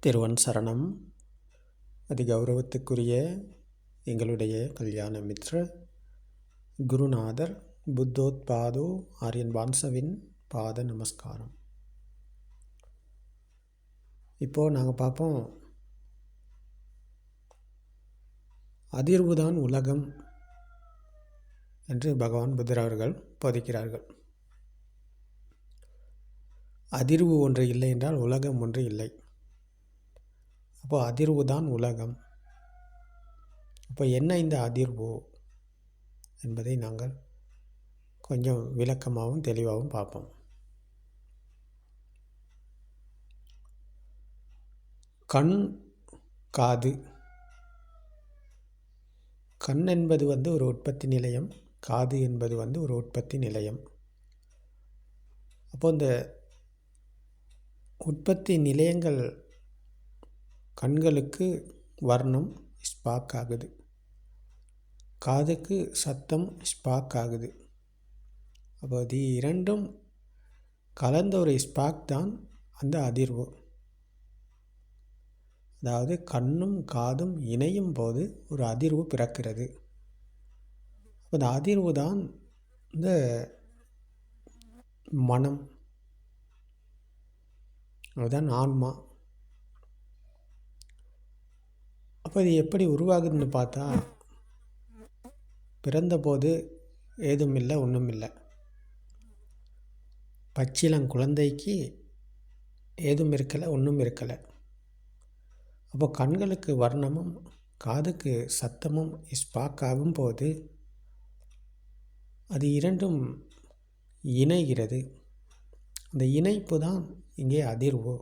திருவன் சரணம். அதிகௌரவத்துக்குரிய எங்களுடைய கல்யாண மித்ர குருநாதர் புத்தோத்பாதோ ஆரியன் வான்சவின் பாத நமஸ்காரம். இப்போது நாங்கள் பார்ப்போம், அதிர்வுதான் உலகம் என்று பகவான் புத்தர் அவர்கள் போதிக்கிறார்கள். அதிர்வு ஒன்று இல்லை என்றால் உலகம் ஒன்று இல்லை. அப்போ அதிர்வு தான் உலகம். அப்போ என்ன இந்த அதிர்வு என்பதை நாங்கள் கொஞ்சம் விளக்கமாகவும் தெளிவாகவும் பார்ப்போம். கண், காது. கண் என்பது ஒரு உற்பத்தி நிலையம், காது என்பது ஒரு உற்பத்தி நிலையம். அப்போ இந்த உற்பத்தி நிலையங்கள் கண்களுக்கு வர்ணம் ஸ்பார்க் ஆகுது, காதுக்கு சத்தம் ஸ்பார்க் ஆகுது. அப்போ இது இரண்டும் கலந்த ஒரு ஸ்பார்க் தான் அந்த அதிர்வு. அதாவது கண்ணும் காதும் இணையும் போது ஒரு அதிர்வு பிறக்கிறது. அந்த அதிர்வு தான் இந்த மனம், அதுதான் ஆன்மா. அப்போ இது எப்படி உருவாகுதுன்னு பார்த்தா, பிறந்தபோது ஏதும் இல்லை, ஒன்றும் இல்லை. பச்சிளங்குழந்தைக்கு ஏதும் இருக்கலை, ஒன்றும் இருக்கலை. அப்போ கண்களுக்கு வர்ணமும் காதுக்கு சத்தமும் ஸ்பார்க் ஆகும்போது அது இரண்டும் இணைகிறது. அந்த இணைப்பு தான் இங்கே அதிர்வு.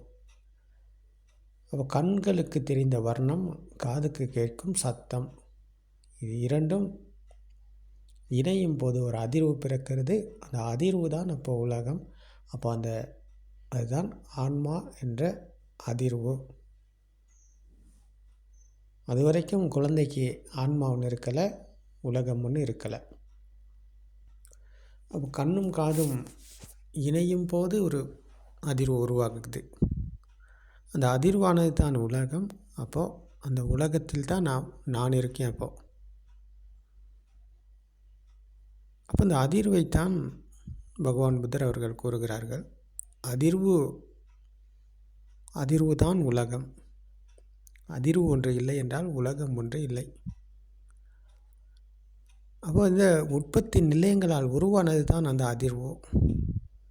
அப்போ கண்களுக்கு தெரிந்த வர்ணம், காதுக்கு கேட்கும் சத்தம், இது இரண்டும் இணையும் போது ஒரு அதிர்வு பிறக்கிறது. அந்த அதிர்வு தான் அப்போ உலகம். அப்போ அதுதான் ஆன்மா என்ற அதிர்வு. அது வரைக்கும் குழந்தைக்கு ஆன்மா ஒன்று இருக்கலை, உலகம் ஒன்று இருக்கலை. அப்போ கண்ணும் காதும் இணையும் போது ஒரு அதிர்வு உருவாகுது. அந்த அதிர்வானது தான் உலகம். அப்போது அந்த உலகத்தில் தான் நான் இருக்கேன். அப்போ இந்த அதிர்வைத்தான் பகவான் புத்தர் அவர்கள் கூறுகிறார்கள், அதிர்வு தான் உலகம். அதிர்வு ஒன்று இல்லை என்றால் உலகம் ஒன்று இல்லை. அப்போ இந்த உற்பத்தி நிலையங்களால் உருவானது தான் அந்த அதிர்வு.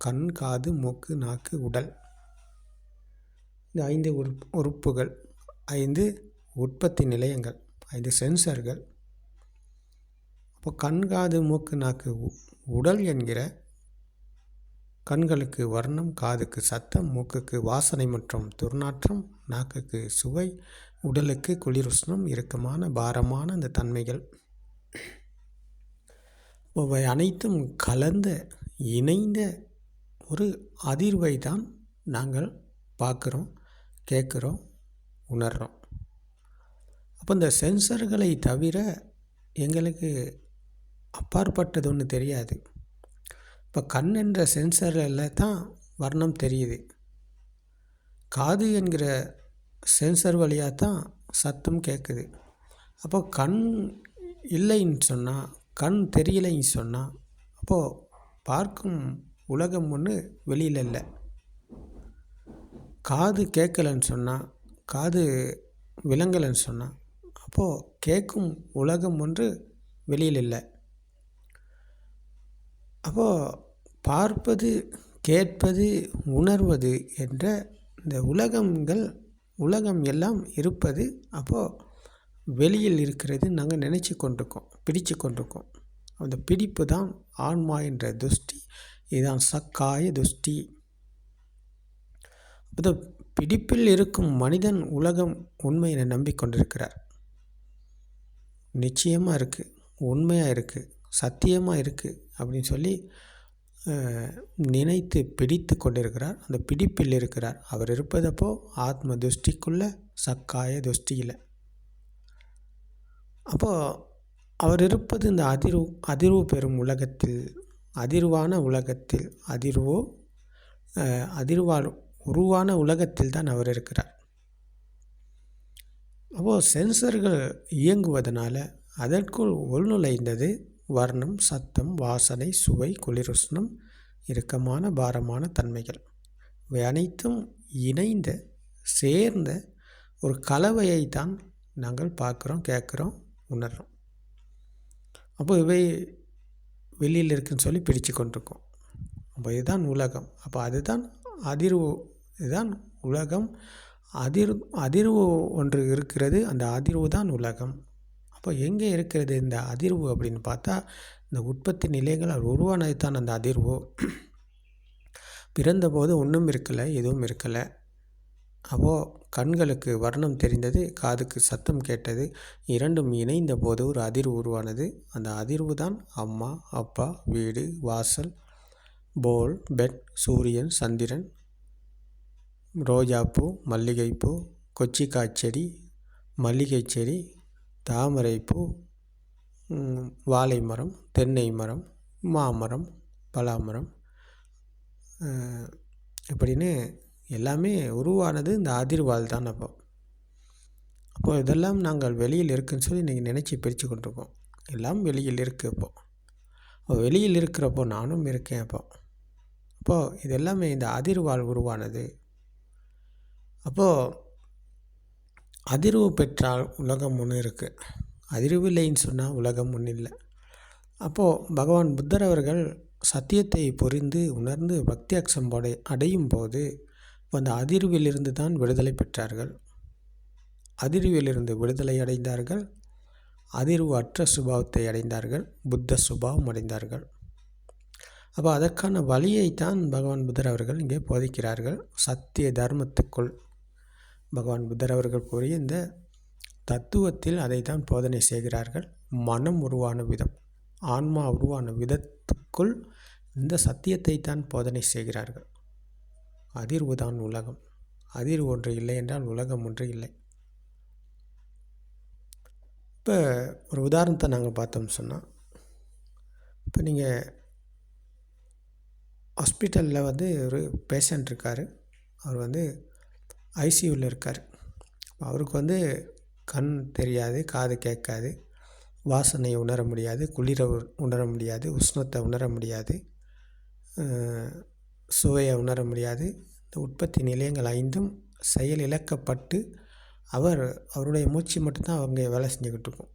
கண், காது, மூக்கு, நாக்கு, உடல், இந்த 5 உறுப்புகள், 5 உற்பத்தி நிலையங்கள், 5 சென்சர்கள். அப்போ கண், காது, மூக்கு, நாக்கு, உடல் என்கிற கண்களுக்கு வர்ணம், காதுக்கு சத்தம், மூக்குக்கு வாசனை மற்றும் துர்நாற்றம், நாக்குக்கு சுவை, உடலுக்கு குளிர், உஷ்ணம், இறுக்கமான பாரமான அந்த தன்மைகள். இவை அனைத்தும் கலந்த இணைந்த ஒரு அதிர்வை தான் நாங்கள் பார்க்குறோம், கேட்குறோம், உணர்கிறோம். அப்போ இந்த சென்சர்களை தவிர எங்களுக்கு அப்பாற்பட்டது ஒன்று தெரியாது. இப்போ கண் என்ற சென்சரில் தான் வர்ணம் தெரியுது, காது என்கிற சென்சர் வழியாக தான் சத்தம் கேட்குது. அப்போ கண் இல்லைன்னு சொன்னால், கண் தெரியலைன்னு சொன்னால், அப்போது பார்க்கும் உலகம் ஒன்று வெளியில் இல்லை. காது கேட்கலைன்னு சொன்னால், காது விளங்கலைன்னு சொன்னால், அப்போது கேட்கும் உலகம் ஒன்று வெளியில் இல்லை. அப்போது பார்ப்பது, கேட்பது, உணர்வது என்ற இந்த உலகம் எல்லாம் இருப்பது அப்போது வெளியில் இருக்கிறது நாங்கள் நினச்சி கொண்டிருக்கோம், பிடிச்சு கொண்டிருக்கோம். அந்த பிடிப்பு தான் ஆன்மா என்ற துஷ்டி. இதுதான் சக்காய துஷ்டி. அந்த பிடிப்பில் இருக்கும் மனிதன் உலகம் உண்மை என நம்பிக்கொண்டிருக்கிறார். நிச்சயமாக இருக்குது, உண்மையாக இருக்குது, சத்தியமாக இருக்குது அப்படின்னு சொல்லி நினைத்து பிடித்து கொண்டிருக்கிறார். அந்த பிடிப்பில் இருக்கிறார். அவர் இருப்பதப்போ ஆத்ம துஷ்டிக்குள்ள, சக்காய துஷ்டியில். அப்போது அவர் இருப்பது இந்த அதிர்வு பெறும் உலகத்தில், அதிர்வான உலகத்தில், அதிர்வால் உருவான உலகத்தில் தான் அவர் இருக்கிறார். அப்போது சென்சர்கள் இயங்குவதனால அதற்குள் உள்நுழைந்தது வர்ணம், சத்தம், வாசனை, சுவை, குளிருஷ்ணம், இறுக்கமான பாரமான தன்மைகள். இவை அனைத்தும் இணைந்த சேர்ந்த ஒரு கலவையைத்தான் நாங்கள் பார்க்குறோம், கேட்குறோம், உணர்கிறோம். அப்போ இவை வெளியில் இருக்குன்னு சொல்லி பிரித்து கொண்டிருக்கோம். அப்போ இதுதான் உலகம். அப்போ அதுதான் அதிர்வு. இதுதான் உலகம். அதிர்வு ஒன்று இருக்கிறது. அந்த அதிர்வு தான் உலகம். அப்போ எங்கே இருக்கிறது இந்த அதிர்வு அப்படின்னு பார்த்தா, இந்த உற்பத்தி நிலையங்களால் உருவானது தான் அந்த அதிர்வு. பிறந்தபோது ஒன்றும் இருக்கலை, எதுவும் இருக்கலை. அப்போது கண்களுக்கு வர்ணம் தெரிந்தது, காதுக்கு சத்தம் கேட்டது, இரண்டும் இணைந்த போது ஒரு அதிர்வு உருவானது. அந்த அதிர்வு தான் அம்மா, அப்பா, வீடு, வாசல், போல், பெட், சூரியன், சந்திரன், ரோஜாப்பூ, மல்லிகைப்பூ, கொச்சிக்காய் செடி, மல்லிகை செடி, தாமரைப்பூ, வாழை மரம், தென்னை மரம், மாமரம், பலாமரம், இப்படின்னு எல்லாமே உருவானது இந்த அதிர்வால் தான். அப்போது இதெல்லாம் நாங்கள் வெளியில் இருக்குதுன்னு சொல்லி இன்றைக்கி நினச்சி பிரித்து கொண்டிருக்கோம். எல்லாம் வெளியில் இருக்குது. அப்போ வெளியில் இருக்கிறப்போ நானும் இருக்கேன். அப்போது இது எல்லாமே இந்த அதிர்வால் உருவானது. அப்போது அதிர்வு பெற்றால் உலகம் ஒன்று இருக்குது, அதிர்வு இல்லைன்னு சொன்னால் உலகம் ஒன்றும் இல்லை. அப்போது பகவான் புத்தர் அவர்கள் சத்தியத்தை புரிந்து உணர்ந்து பக்தி அக்ஷம் அடையும் போது அந்த அதிர்விலிருந்து தான் விடுதலை பெற்றார்கள். அதிர்விலிருந்து விடுதலை அடைந்தார்கள். அதிர்வு அற்ற சுபாவத்தை அடைந்தார்கள். புத்த சுபாவம் அடைந்தார்கள். அப்போ அதற்கான வழியைத்தான் பகவான் புத்தர் அவர்கள் இங்கே போதிக்கிறார்கள். சத்திய தர்மத்துக்குள் பகவான் புத்தர் அவர்கள் கூறிய இந்த தத்துவத்தில் அதை தான் போதனை செய்கிறார்கள். மனம் உருவான விதம், ஆன்மா உருவான விதத்துக்குள் இந்த சத்தியத்தை தான் போதனை செய்கிறார்கள். அதிர்வு தான் உலகம். அதிர்வு ஒன்று இல்லை என்றால் உலகம் ஒன்று இல்லை. இப்போ ஒரு உதாரணத்தை நாங்கள் பார்த்தோம்னு சொன்னால், இப்போ நீங்கள் ஹாஸ்பிட்டலில் ஒரு பேஷண்ட் இருக்கார். அவர் ஐசியூவில் இருக்கார். அவருக்கு கண் தெரியாது, காது கேட்காது, வாசனையை உணர முடியாது, குளிரை உணர முடியாது, உஷ்ணத்தை உணர முடியாது, சுவையை உணர முடியாது. இந்த உற்பத்தி நிலையங்கள் 5ம் செயல் இழக்கப்பட்டு அவருடைய மூச்சு மட்டும்தான் அவங்க வேலை செஞ்சுக்கிட்டு இருக்கும்.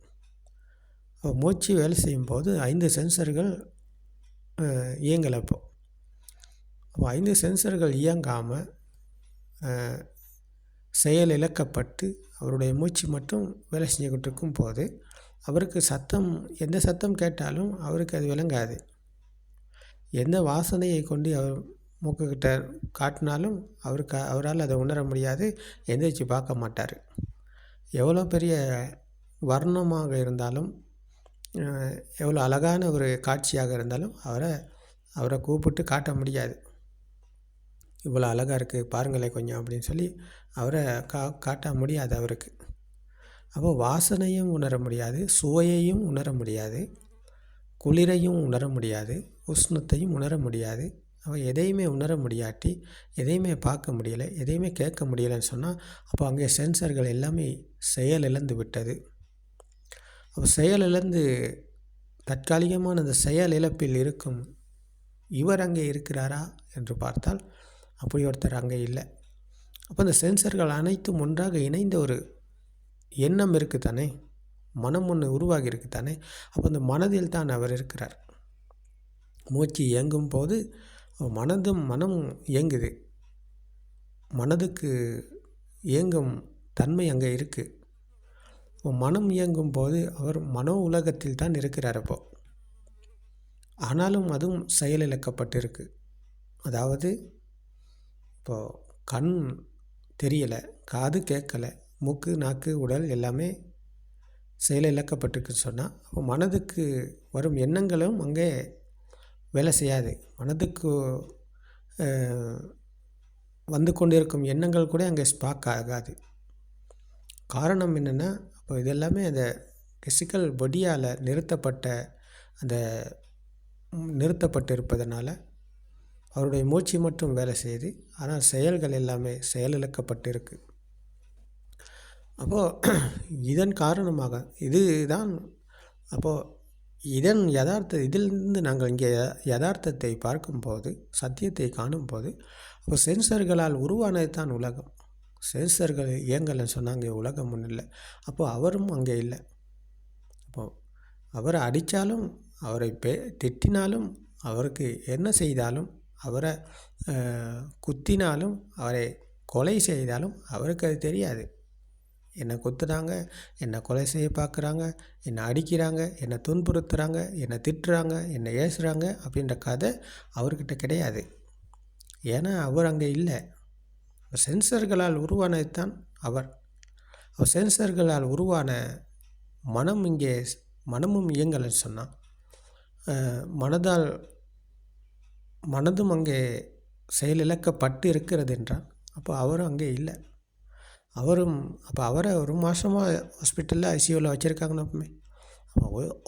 மூச்சு வேலை செய்யும்போது 5 சென்சர்கள் இயங்கலை. அப்போ 5 சென்சர்கள் இயங்காமல் செயல் இழக்கப்பட்டு அவருடைய மூச்சு மட்டும் வேலை செஞ்சுக்கிட்டு இருக்கும் போது அவருக்கு எந்த சத்தம் கேட்டாலும் அவருக்கு அது விளங்காது. எந்த வாசனையை கொண்டு அவர் மூக்குக்கிட்ட காட்டினாலும் அவரால் அதை உணர முடியாது. எந்திரிச்சு பார்க்க மாட்டார். எவ்வளோ பெரிய வர்ணமாக இருந்தாலும், எவ்வளோ அழகான ஒரு காட்சியாக இருந்தாலும் அவரை கூப்பிட்டு காட்ட முடியாது. இவ்வளோ அழகாக இருக்குது பாருங்களேன் கொஞ்சம் அப்படின்னு சொல்லி அவரை காட்ட முடியாது அவருக்கு. அப்போ வாசனையும் உணர முடியாது, சுவையையும் உணர முடியாது, குளிரையும் உணர முடியாது, உஷ்ணத்தையும் உணர முடியாது. அவன் எதையுமே உணர முடியாட்டி, எதையுமே பார்க்க முடியலை, எதையுமே கேட்க முடியலைன்னு சொன்னால் அப்போ அங்கே சென்சர்கள் எல்லாமே செயல் இழந்து விட்டது. அப்போ செயல் இழந்து தற்காலிகமான அந்த செயல் இழப்பில் இருக்கும் இவர் அங்கே இருக்கிறாரா என்று பார்த்தால் அப்படி ஒருத்தர் அங்கே இல்லை. அப்போ அந்த சென்சர்கள் அனைத்தும் ஒன்றாக இணைந்த ஒரு எண்ணம் இருக்குது தானே, மனம் ஒன்று உருவாகி இருக்குது தானே. அப்போ அந்த மனதில் தான் அவர் இருக்கிறார். மூச்சு இயங்கும் போது மனம் இயங்குது. மனதுக்கு இயங்கும் தன்மை அங்கே இருக்குது. மனம் இயங்கும் போது அவர் மனோ உலகத்தில் தான் இருக்கிறார். ஆனாலும் அதுவும் செயலிழக்கப்பட்டிருக்கு. அதாவது இப்போது கண் தெரியலை, காது கேட்கலை, மூக்கு, நாக்கு, உடல் எல்லாமே செயலிழக்கப்பட்டிருக்குன்னு சொன்னால் அப்போ மனதுக்கு வரும் எண்ணங்களும் அங்கே வேலை செய்யாது. மனதுக்கு வந்து கொண்டிருக்கும் எண்ணங்கள் கூட அங்கே ஸ்பார்க் ஆகாது. காரணம் என்னென்னா, அப்போ இதெல்லாமே அந்த ஃபிசிக்கல் பாடியால் நிறுத்தப்பட்டிருப்பதனால அவருடைய மூச்சு மட்டும் வேலை செய்யுது. ஆனால் செயல்கள் எல்லாமே செயலிழக்கப்பட்டிருக்கு. அப்போது இதன் காரணமாக இதுதான் அப்போது இதிலிருந்து நாங்கள் இங்கே யதார்த்தத்தை பார்க்கும்போது, சத்தியத்தை காணும்போது, அப்போ சென்சர்களால் உருவானது தான் உலகம். சென்சர்கள் இயங்கலைன்னு சொன்னால் அங்கே உலகம் ஒன்றும் இல்லை. அப்போது அவரும் அங்கே இல்லை. அப்போது அவரை அடித்தாலும், அவரை திட்டினாலும், அவருக்கு என்ன செய்தாலும், அவரை குத்தினாலும், அவரை கொலை செய்தாலும் அவருக்கு அது தெரியாது. என்னை குத்துறாங்க, என்னை கொலை செய்ய பார்க்குறாங்க, என்னை அடிக்கிறாங்க, என்னை துன்புறுத்துகிறாங்க, என்னை திட்டுறாங்க, என்னை ஏசுகிறாங்க அப்படின்ற கதை அவர்கிட்ட கிடையாது. ஏன்னா அவர் அங்கே இல்லை. சென்சர்களால் உருவானது தான் அவர். சென்சர்களால் உருவான மனமும் இயங்கலைன்னு சொன்னால், மனதும் அங்கே செயலிழக்கப்பட்டு இருக்கிறது என்றால், அப்போ அவரும் அங்கே இல்லை. அப்போ அவரை 1 மாதமாக ஹாஸ்பிட்டலில் ஐசியூவில் வச்சுருக்காங்கன்னு அப்போமே.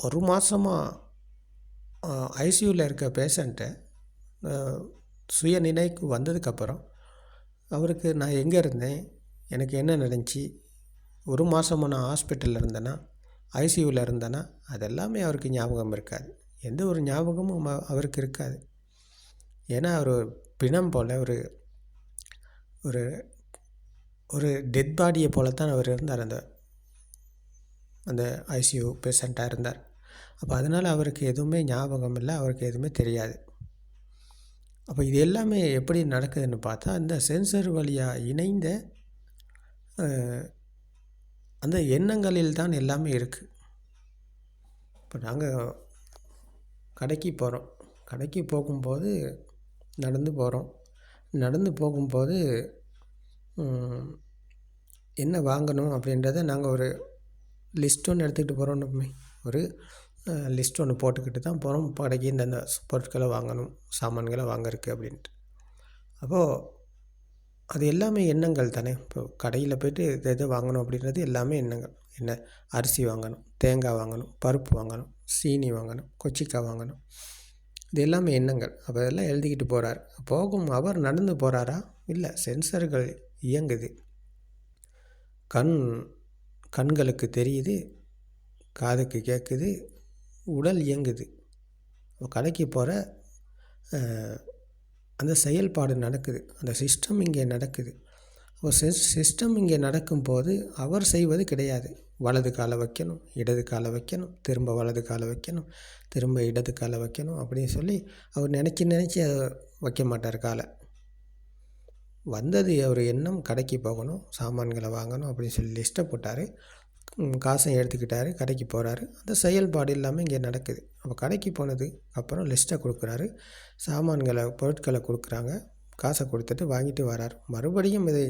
ஒரு மாதமாக ஐசியூவில் இருக்க பேஷண்ட்டை சுய நினைவுக்கு வந்ததுக்கப்புறம் அவருக்கு நான் எங்கே இருந்தேன், எனக்கு என்ன நடந்துச்சு, 1 மாதமாக நான் ஹாஸ்பிட்டலில் இருந்தேன்னா, ஐசியூவில் இருந்தேன்னா, அதெல்லாமே அவருக்கு ஞாபகம் இருக்காது. எந்த ஒரு ஞாபகமும் அவருக்கு இருக்காது. ஏன்னா அவர் பிணம் போல் ஒரு டெட் பாடியை போலத்தான் அவர் இருந்தார். அந்த ஐசியூ பேஷண்ட்டாக இருந்தார். அப்போ அதனால் அவருக்கு எதுவுமே ஞாபகம் இல்லை, அவருக்கு எதுவுமே தெரியாது. அப்போ இது எல்லாமே எப்படி நடக்குதுன்னு பார்த்தா, அந்த சென்சர் வழியாக இணைந்த அந்த எண்ணங்களில் தான் எல்லாமே இருக்குது. இப்போ நாங்கள் கடைக்கு போகும்போது நடந்து போகும்போது என்ன வாங்கணும் அப்படின்றத நாங்கள் ஒரு லிஸ்ட் ஒன்று எடுத்துக்கிட்டு போகிறோம். ஒரு லிஸ்ட் ஒன்று போட்டுக்கிட்டு தான் போகிறோம். கடைக்கு இந்தந்த பொருட்களை வாங்கணும், சாமான்களை வாங்கறதுக்கு அப்படின்ட்டு. அப்போது அது எல்லாமே எண்ணங்கள் தானே. இப்போ கடையில் போய்ட்டு எதை வாங்கணும் அப்படின்றது எல்லாமே எண்ணங்கள். என்ன, அரிசி வாங்கணும், தேங்காய் வாங்கணும், பருப்பு வாங்கணும், சீனி வாங்கணும், கொச்சிக்காய் வாங்கணும், இது எல்லாமே எண்ணங்கள். அப்போ இதெல்லாம் எழுதிக்கிட்டு போகிறார். அவர் நடந்து போகிறாரா? இல்லை, சென்சர்கள் இயங்குது. கண்களுக்கு தெரியுது, காதுக்கு கேட்குது, உடல் இயங்குது. கடைக்கு போகிற அந்த செயல்பாடு நடக்குது, அந்த சிஸ்டம் இங்கே நடக்குது. அப்போ சிஸ்டம் இங்கே நடக்கும்போது அவர் செய்வது கிடையாது. வலது காலை வைக்கணும், இடது காலை வைக்கணும், திரும்ப வலது காலை வைக்கணும், திரும்ப இடது காலை வைக்கணும் அப்படின்னு சொல்லி அவர் நினச்சி அதை வைக்க மாட்டார் காலை. வந்தது ஒரு எண்ணம், கடைக்கு போகணும், சாமான்களை வாங்கணும் அப்படின்னு சொல்லி லிஸ்ட்டை போட்டார். காசை எடுத்துக்கிட்டார், கடைக்கு போகிறாரு. அந்த செயல்பாடு இல்லாமல் இங்கே நடக்குது. அப்போ கடைக்கு போனதுக்கு அப்புறம் லிஸ்ட்டை கொடுக்குறாரு, பொருட்களை கொடுக்குறாங்க, காசை கொடுத்துட்டு வாங்கிட்டு வரார். மறுபடியும் இதை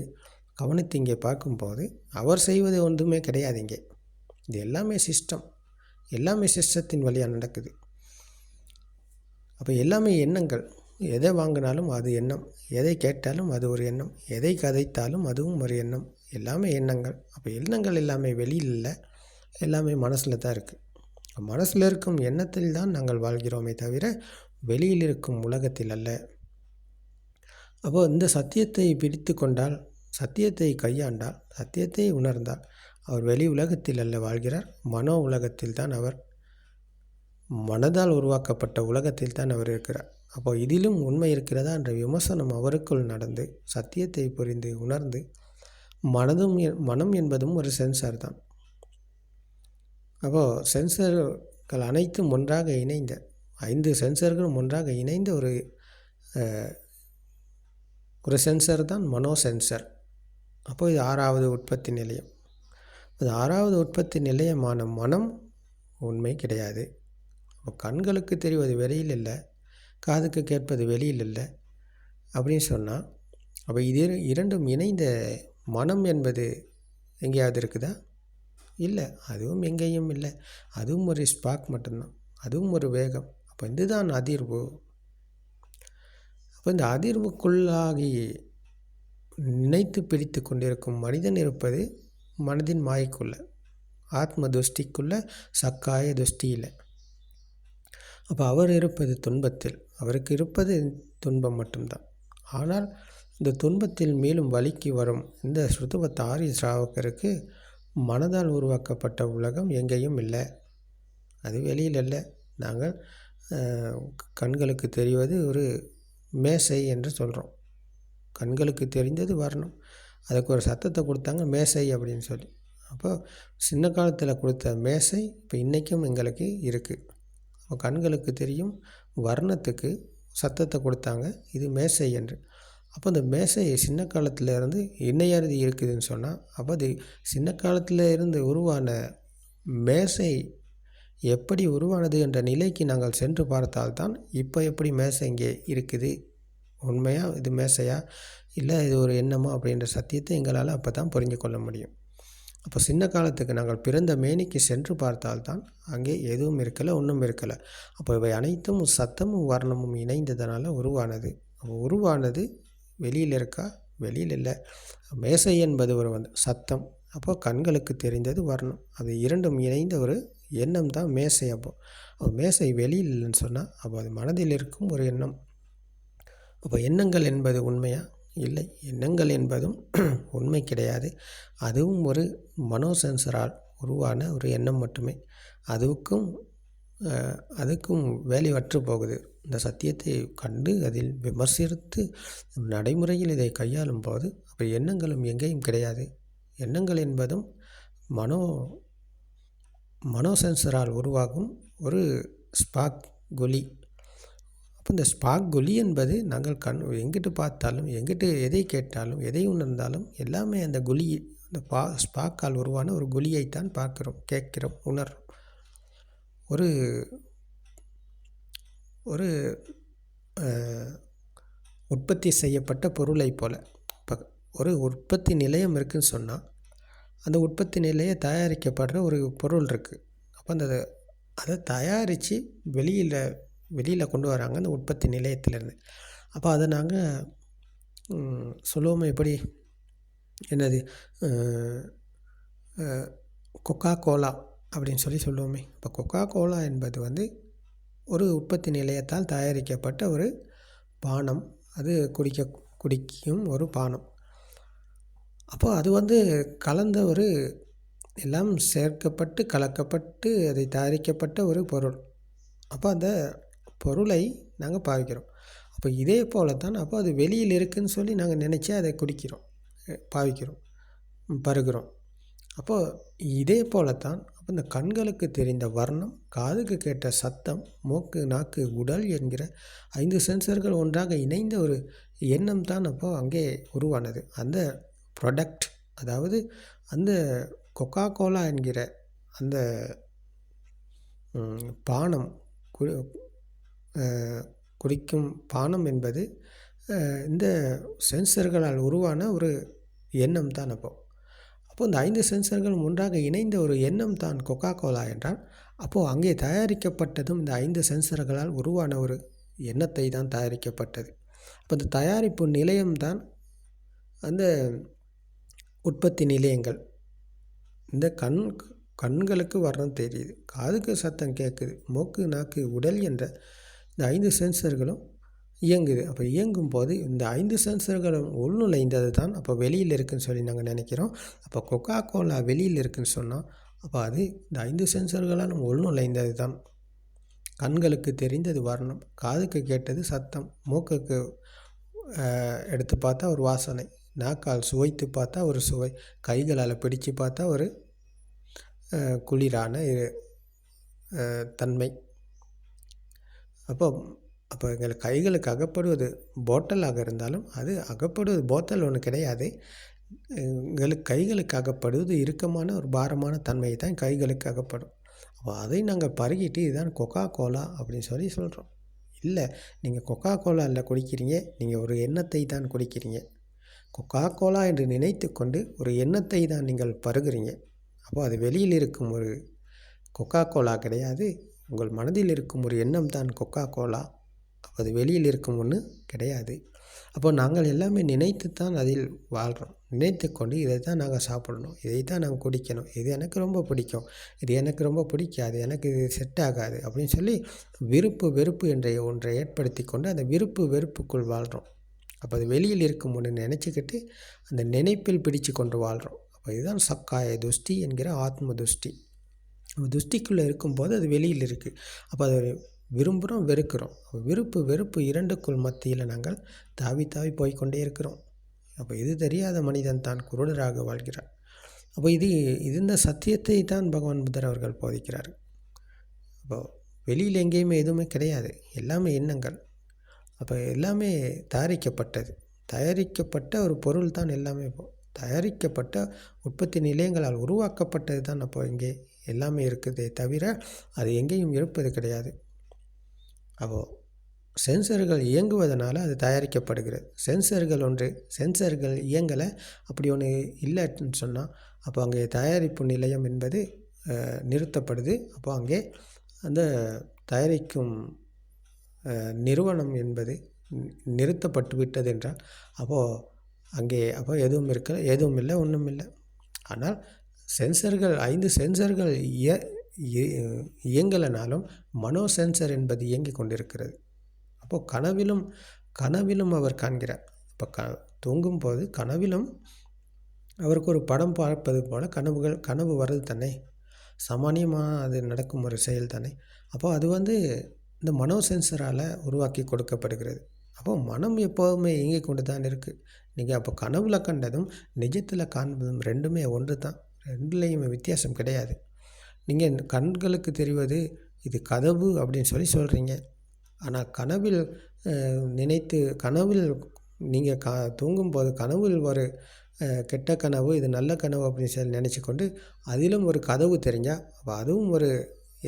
கவனித்து இங்கே பார்க்கும்போது அவர் செய்வது ஒன்றுமே கிடையாது. இங்கே இது எல்லாமே சிஸ்டத்தின் வழியாக நடக்குது. அப்போ எல்லாமே எண்ணங்கள். எதை வாங்கினாலும் அது எண்ணம், எதை கேட்டாலும் அது ஒரு எண்ணம், எதை கதைத்தாலும் அதுவும் ஒரு எண்ணம். எல்லாமே எண்ணங்கள். அப்போ எண்ணங்கள் எல்லாமே வெளியில் இல்லை, எல்லாமே மனசில் தான் இருக்குது. மனசில் இருக்கும் எண்ணத்தில் தான் நாங்கள் வாழ்கிறோமே தவிர வெளியில் இருக்கும் உலகத்தில் அல்ல. அப்போது இந்த சத்தியத்தை பிடித்து கொண்டால், சத்தியத்தை கையாண்டால், சத்தியத்தை உணர்ந்தால் அவர் வெளி உலகத்தில் அல்ல வாழ்கிறார், மனோ உலகத்தில் தான் அவர், மனதால் உருவாக்கப்பட்ட உலகத்தில் தான் அவர் இருக்கிறார். அப்போ இதிலும் உண்மை இருக்கிறதா என்ற விமர்சனம் அவருக்குள் நடந்து, சத்தியத்தை புரிந்து உணர்ந்து, மனம் என்பதும் ஒரு சென்சார் தான். அப்போது சென்சர்கள் அனைத்தும் ஒன்றாக இணைந்த 5 சென்சர்களும் ஒன்றாக இணைந்த ஒரு சென்சர் தான் மனோ சென்சர். அப்போது இது 6வது உற்பத்தி நிலையம். இது 6வது உற்பத்தி நிலையமான மனம் உண்மை கிடையாது. அப்போ கண்களுக்கு தெரிவது வெளியில் இல்லை, காதுக்கு கேட்பது வெளியில் இல்லை அப்படின்னு சொன்னால், அப்போ இது இரண்டும் இணைந்த மனம் என்பது எங்கேயாவது இருக்குதா? இல்லை, அதுவும் எங்கேயும் இல்லை. அதுவும் ஒரு ஸ்பார்க் மட்டும்தான், அதுவும் ஒரு வேகம். அப்போ இதுதான் அதிர்வு. அப்போ இந்த அதிர்வுக்குள்ளாகி நினைத்து பிடித்து கொண்டிருக்கும் மனிதன் இருப்பது மனதின் மாயைக்குள்ள, ஆத்ம துஷ்டிக்குள்ள, சக்காய துஷ்டியில். அப்போ அவர் இருப்பது துன்பத்தில், அவருக்கு இருப்பது துன்பம் மட்டும்தான். ஆனால் இந்த துன்பத்தில் மேலும் வலிக்கு வரும் இந்த ஸ்ருதவத் ஆரிய ஸ்ராவகருக்கு மனதால் உருவாக்கப்பட்ட உலகம் எங்கேயும் இல்லை, அது வெளியில் இல்லை. நாங்கள் கண்களுக்கு தெரிவது ஒரு மேசை என்று சொல்கிறோம். கண்களுக்கு தெரிந்தது வர்ணம், அதுக்கு ஒரு சத்தத்தை கொடுத்தாங்க மேசை அப்படின்னு சொல்லி. அப்போ சின்ன காலத்தில் கொடுத்த மேசை இப்போ இன்றைக்கும் எங்களுக்கு இருக்குது. அப்போ கண்களுக்கு தெரியும் வர்ணத்துக்கு சத்தத்தை கொடுத்தாங்க, இது மேசை என்று. அப்போ அந்த மேசை சின்ன காலத்தில் இருந்து இன்னையாவது இருக்குதுன்னு சொன்னால், அப்போ அது சின்ன காலத்தில் இருந்து உருவான மேசை எப்படி உருவானது என்ற நிலைக்கு நாங்கள் சென்று பார்த்தால்தான் இப்போ எப்படி மேசை இங்கே இருக்குது, உண்மையாக இது மேசையா இல்லை இது ஒரு எண்ணமா அப்படின்ற சத்தியத்தை எங்களால் அப்போ தான் புரிஞ்சு கொள்ள முடியும். அப்போ சின்ன காலத்துக்கு நாங்கள் பிறந்த மேனிக்கு சென்று பார்த்தால்தான் அங்கே எதுவும் இருக்கலை, ஒன்றும் இருக்கலை. அப்போ இவை அனைத்தும் சத்தமும் வர்ணமும் இணைந்ததனால் உருவானது. அப்போ உருவானது வெளியில் இருக்கா, வெளியில் இல்லை. மேசை என்பது ஒரு சத்தம், அப்போ கண்களுக்கு தெரிந்தது வர்ணம், அது இரண்டும் இணைந்த ஒரு எண்ணம் தான் மேசை. அப்போ மேசை வெளியில் இல்லைன்னு சொன்னால் அப்போ அது மனதில் இருக்கும் ஒரு எண்ணம். அப்போ எண்ணங்கள் என்பது உண்மையா? இல்லை, எண்ணங்கள் என்பதும் உண்மை கிடையாது. அதுவும் ஒரு மனோசென்சரால் உருவான ஒரு எண்ணம் மட்டுமே. அதுக்கும் வேலையற்று போகுது. இந்த சத்தியத்தை கண்டு அதில் விமர்சித்து நடைமுறையில் இதை கையாளும் போது அப்போ எண்ணங்களும் எங்கேயும் கிடையாது. எண்ணங்கள் என்பதும் மனோசென்சரால் உருவாகும் ஒரு ஸ்பார்க் ஒளி. அப்போ இந்த ஸ்பார்க் ஒளி என்பது நாங்கள் எங்கிட்டு பார்த்தாலும், எங்கிட்டு எதை கேட்டாலும், எதை உணர்ந்தாலும் எல்லாமே அந்த ஒளி, அந்த ஸ்பார்க்கால் உருவான ஒரு ஒளியைத்தான் பார்க்குறோம், கேட்கிறோம், உணர்றோம். ஒரு உற்பத்தி செய்யப்பட்ட பொருளை போல். இப்போ ஒரு உற்பத்தி நிலையம் இருக்குதுன்னு சொன்னால் அந்த உற்பத்தி நிலையை தயாரிக்கப்படுற ஒரு பொருள் இருக்குது. அப்போ அதை தயாரித்து வெளியில் கொண்டு வராங்க அந்த உற்பத்தி நிலையத்திலேருந்து. அப்போ அதை நாங்கள் சொல்லுவோமே, எப்படி என்னது கொக்கா கோலா அப்படின்னு சொல்லுவோமே. இப்போ கொக்கா கோலா என்பது ஒரு உற்பத்தி நிலையத்தால் தயாரிக்கப்பட்ட ஒரு பானம், அது குடிக்கும் ஒரு பானம். அப்போ அது கலந்த ஒரு எல்லாம் சேர்க்கப்பட்டு கலக்கப்பட்டு அதை தயாரிக்கப்பட்ட ஒரு பொருள். அப்போ அந்த பொருளை நாங்கள் பாவிக்கிறோம். அப்போ இதே போல தான் அப்போ அது வெளியில் இருக்குதுன்னு சொல்லி நாங்கள் நினச்சி அதை குடிக்கிறோம், பாவிக்கிறோம், பருகிறோம். அப்போது இதே போல தான் அப்போ இந்த கண்களுக்கு தெரிந்த வர்ணம், காதுக்கு கேட்ட சத்தம், மூக்கு நாக்கு உடல் என்கிற 5 சென்சர்கள் ஒன்றாக இணைந்த ஒரு எண்ணம் தான் அப்போது அங்கே உருவானது. அந்த ப்ராடக்ட், அதாவது அந்த கொக்கா கோலா என்கிற அந்த பானம், குடிக்கும் பானம் என்பது இந்த சென்சர்களால் உருவான ஒரு எண்ணம் தான். அப்போது இந்த 5 சென்சர்களும் ஒன்றாக இணைந்த ஒரு எண்ணம் தான் கொக்கா கோலா என்றால், அப்போது அங்கே தயாரிக்கப்பட்டதும் இந்த 5 சென்சர்களால் உருவான ஒரு எண்ணத்தை தான் தயாரிக்கப்பட்டது. அப்போ இந்த தயாரிப்பு நிலையம்தான் அந்த உற்பத்தி நிலையங்கள். இந்த கண்களுக்கு வர்ணம் தெரியுது, காதுக்கு சத்தம் கேட்குது, மூக்கு நாக்கு உடல் என்ற இந்த 5 சென்சர்களும் இயங்குது. அப்போ இயங்கும் போது இந்த 5 சென்சர்களும் உள்நுழைந்தது தான் அப்போ வெளியில் இருக்குதுன்னு சொல்லி நாங்கள் நினைக்கிறோம். அப்போ கொக்கா கோலா வெளியில் இருக்குதுன்னு சொன்னால் அப்போ அது இந்த 5 சென்சர்களாலும் உள்நுழைந்தது தான். கண்களுக்கு தெரிந்தது வர்ணம், காதுக்கு கேட்டது சத்தம், மூக்குக்கு எடுத்து பார்த்தா ஒரு வாசனை, நாக்கால் சுவைத்து பார்த்தா ஒரு சுவை, கைகளால் பிடிச்சு பார்த்தா ஒரு குளிரான தன்மை. அப்போ எங்கள் கைகளுக்கு அகப்படுவது போட்டலாக இருந்தாலும் அது அகப்படுவது போத்தல் ஒன்று கிடையாது. கைகளுக்கு அகப்படுவது இறுக்கமான ஒரு பாரமான தன்மையை தான் கைகளுக்கு அகப்படும். அப்போ அதை நாங்கள் பருகிட்டு இதுதான் கொக்கா கோலா அப்படின்னு சொல்கிறோம். இல்லை, நீங்கள் கொக்கா கோலா இல்லை குடிக்கிறீங்க, நீங்கள் ஒரு எண்ணத்தை தான் குடிக்கிறீங்க. கொக்கா கோலா என்று நினைத்து கொண்டு ஒரு எண்ணத்தை தான் நீங்கள் பருகிறீங்க. அப்போ அது வெளியில் இருக்கும் ஒரு கொக்கா கோலா கிடையாது, உங்கள் மனதில் இருக்கும் ஒரு எண்ணம் தான் கொக்கா கோலா. அப்போ அது வெளியில் இருக்கும் ஒன்று கிடையாது. அப்போ நாங்கள் எல்லாமே நினைத்து தான் அதில் வாழ்கிறோம். நினைத்து கொண்டு இதை தான் நாங்கள் சாப்பிடணும், இதை தான் நாங்கள் குடிக்கணும், இது எனக்கு ரொம்ப பிடிக்கும், இது எனக்கு ரொம்ப பிடிக்காது, எனக்கு இது செட் ஆகாது அப்படின்னு சொல்லி விருப்பு வெறுப்பு என்ற ஒன்றை ஏற்படுத்தி கொண்டு அந்த விருப்பு வெறுப்புக்குள் வாழ்கிறோம். அப்போ அது வெளியில் இருக்கும் ஒன்று நினச்சிக்கிட்டு அந்த நினைப்பில் பிடிச்சு கொண்டு வாழ்கிறோம். அப்போ இதுதான் சக்காய துஷ்டி என்கிற ஆத்ம துஷ்டி. துஷ்டிக்குள்ளே இருக்கும்போது அது வெளியில் இருக்குது. அப்போ அது விரும்புகிறோம், வெறுக்கிறோம். விருப்பு வெறுப்பு இரண்டுக்குள் மத்தியில் நாங்கள் தாவி தாவி போய்கொண்டே இருக்கிறோம். அப்போ இது தெரியாத மனிதன் தான் குருடராக வாழ்கிறார். அப்போ இந்த சத்தியத்தை தான் பகவான் புத்தர் அவர்கள் போதிக்கிறார். அப்போ வெளியில் எங்கேயுமே எதுவுமே கிடையாது, எல்லாமே எண்ணங்கள். அப்போ எல்லாமே தயாரிக்கப்பட்ட ஒரு பொருள் தான் எல்லாமே. தயாரிக்கப்பட்ட உற்பத்தி நிலையங்களால் உருவாக்கப்பட்டது தான் அப்போ இங்கே எல்லாமே இருக்குதே தவிர அது எங்கேயும் இருப்பது கிடையாது. அப்போது சென்சர்கள் இயங்குவதனால அது தயாரிக்கப்படுகிறது. சென்சர்கள் இயங்கலை, அப்படி ஒன்று இல்லைன்னு சொன்னால் அப்போ அங்கே தயாரிப்பு நிலையம் என்பது நிறுத்தப்படுது. அப்போ அங்கே அந்த தயாரிக்கும் நிறுவனம் என்பது நிறுத்தப்பட்டு விட்டது என்றால் அப்போ எதுவும் இல்லை, ஒன்றும் இல்லை. ஆனால் 5 சென்சர்கள் இயங்கலைனாலும் மனோ சென்சர் என்பது இயங்கி கொண்டிருக்கிறது. அப்போது கனவிலும் அவர் காண்கிறார். இப்போ தூங்கும்போது கனவிலும் அவருக்கு ஒரு படம் பார்ப்பது போல கனவு வர்றது தானே, சாமானியமாக அது நடக்கும் ஒரு செயல் தானே. அப்போது அது இந்த மனோ சென்சரால் உருவாக்கி கொடுக்கப்படுகிறது. அப்போது மனம் எப்போதுமே இயங்கி கொண்டு தான் இருக்குது. நீங்கள் அப்போ கனவுல கண்டதும் நிஜத்தில் காண்பதும் ரெண்டுமே ஒன்று தான், ரெண்டுலேயுமே வித்தியாசம் கிடையாது. நீங்கள் கண்களுக்கு தெரிவது இது கதவு அப்படின்னு சொல்கிறீங்க. ஆனால் கனவில் நீங்கள் தூங்கும்போது கனவில் ஒரு கெட்ட கனவு, இது நல்ல கனவு அப்படின்னு சொல்லி நினச்சி கொண்டு அதிலும் ஒரு கதவு தெரிஞ்சால் அப்போ அதுவும் ஒரு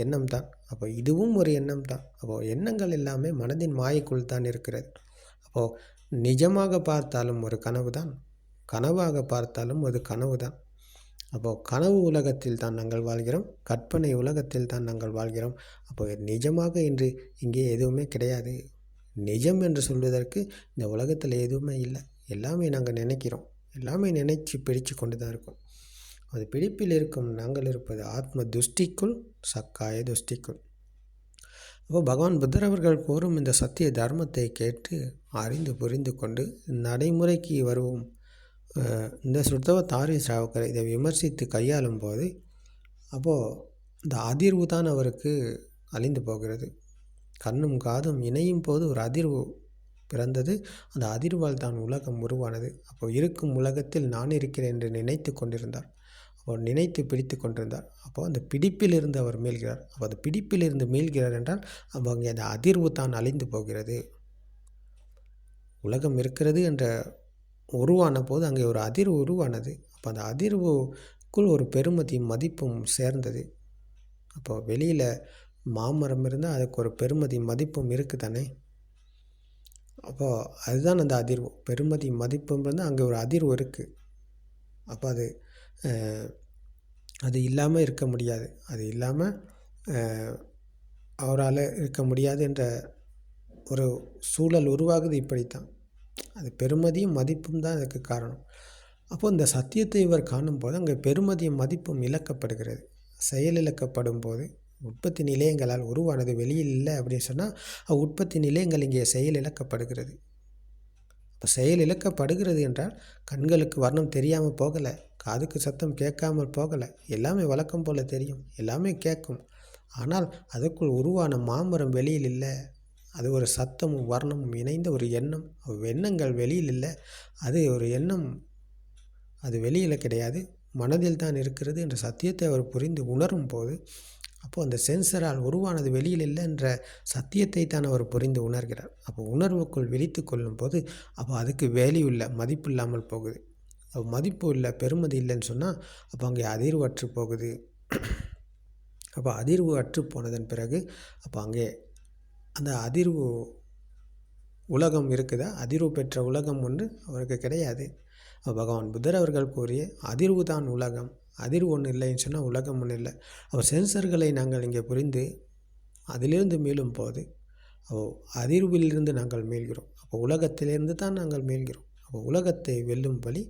எண்ணம் தான். அப்போ இதுவும் ஒரு எண்ணம் தான். அப்போது எண்ணங்கள் எல்லாமே மனதின் மாயைக்குள் தான் இருக்கிறது. அப்போது நிஜமாக பார்த்தாலும் ஒரு கனவு தான், கனவாக பார்த்தாலும் ஒரு கனவு தான். அப்போது கனவு உலகத்தில் தான் நாங்கள் வாழ்கிறோம், கற்பனை உலகத்தில் தான் நாங்கள் வாழ்கிறோம். அப்போது நிஜமாக இங்கே எதுவுமே கிடையாது. நிஜம் என்று சொல்வதற்கு இந்த உலகத்தில் எதுவுமே இல்லை. எல்லாமே நாங்கள் நினைக்கிறோம், எல்லாமே நினைச்சு பிடிச்சு கொண்டு தான் இருக்கோம். அது பிடிப்பில் இருக்கும் நாங்கள் இருப்பது ஆத்ம துஷ்டிக்குள், சக்காய துஷ்டிக்குள். அப்போ பகவான் புத்தர் அவர்கள் கூறும் இந்த சத்திய தர்மத்தை கேட்டு அறிந்து புரிந்து கொண்டு நடைமுறைக்கு வருவோம். இந்த சுத்தவதாரி ஸ்ராவகர் இதை விமர்சித்து கையாளும் போது அப்போது இந்த அதிர்வு தான் அவருக்கு அழிந்து போகிறது. கண்ணும் காதும் இணையும் போது ஒரு அதிர்வு பிறந்தது. அந்த அதிர்வால் தான் உலகம் உருவானது. அப்போ இருக்கும் உலகத்தில் நான் இருக்கிறேன் என்று நினைத்து கொண்டிருந்தார். அப்போ நினைத்து பிடித்து கொண்டிருந்தார். அப்போது அந்த பிடிப்பிலிருந்து அவர் மீள்கிறார். அப்போ அந்த பிடிப்பிலிருந்து மீள்கிறார் என்றால் அப்போ அங்கே அந்த அதிர்வு தான் அழிந்து போகிறது. உலகம் இருக்கிறது என்ற உருவான போது அங்கே ஒரு அதிர்வு உருவானது. அப்போ அந்த அதிர்வுக்குள் ஒரு பெருமதி மதிப்பும் சேர்ந்தது. அப்போ வெளியில் மாமரம் இருந்தால் அதுக்கு ஒரு பெருமதி மதிப்பும் இருக்குது தானே. அப்போது அதுதான் அந்த அதிர்வு, பெருமதி மதிப்பும் இருந்தால் அங்கே ஒரு அதிர்வு இருக்குது. அப்போ அது இல்லாமல் இருக்க முடியாது, அது இல்லாமல் அவரால் இருக்க முடியாது என்ற ஒரு சூழல் உருவாகுது. இப்படித்தான் அது பெருமதியும் மதிப்பும் தான் அதுக்கு காரணம். அப்போது இந்த சத்தியத்தை இவர் காணும்போது அங்கே பெருமதியும் மதிப்பும் இழக்கப்படுகிறது. செயல் இழக்கப்படும் போது உற்பத்தி நிலையங்களால் உருவானது வெளியில் இல்லை அப்படின்னு சொன்னால் உற்பத்தி நிலையங்கள் இங்கே செயல் இழக்கப்படுகிறது. இப்போ செயல் இழக்கப்படுகிறது என்றால் கண்களுக்கு வர்ணம் தெரியாமல் போகலை, காதுக்கு சத்தம் கேட்காமல் போகலை, எல்லாமே வழக்கம் போல் தெரியும், எல்லாமே கேட்கும். ஆனால் அதற்குள் உருவான மாமரம் வெளியில் இல்லை. அது ஒரு சத்தமும் வர்ணமும் இணைந்த ஒரு எண்ணம். எண்ணங்கள் வெளியில் இல்லை, அது ஒரு எண்ணம், அது வெளியில் கிடையாது, மனதில் தான் இருக்கிறது என்ற சத்தியத்தை அவர் புரிந்து உணரும் போது அப்போது அந்த சென்சரால் உருவானது வெளியில் இல்லை என்ற சத்தியத்தை தான் அவர் புரிந்து உணர்கிறார். அப்போ உணர்வுக்குள் விழித்து கொள்ளும் போது அப்போ அதுக்கு வேல்யூ இல்லை, மதிப்பு இல்லாமல் போகுது. அப்போ மதிப்பு இல்லை, பெருமதி இல்லைன்னு சொன்னால் அப்போ அங்கே அதிர்வு அற்று போகுது. அப்போ அதிர்வு அற்று போனதன் பிறகு அப்போ அங்கே அந்த அதிர்வு உலகம் இருக்குதா, அதிர்வு பெற்ற உலகம் ஒன்று அவருக்கு கிடையாது. பகவான் புத்தர் அவர்கள் கூறிய அதிர்வு தான் உலகம், அதிர்வு ஒன்று இல்லைன்னு சொன்னால் உலகம் ஒன்று இல்லை. அப்போ சென்சர்களை நாங்கள் இங்கே புரிந்து அதிலிருந்து மீளும் போது அதிர்விலிருந்து நாங்கள் மீள்கிறோம். அப்போ உலகத்திலிருந்து தான் நாங்கள் மீள்கிறோம். அப்போ உலகத்தை வெல்லும் வழி,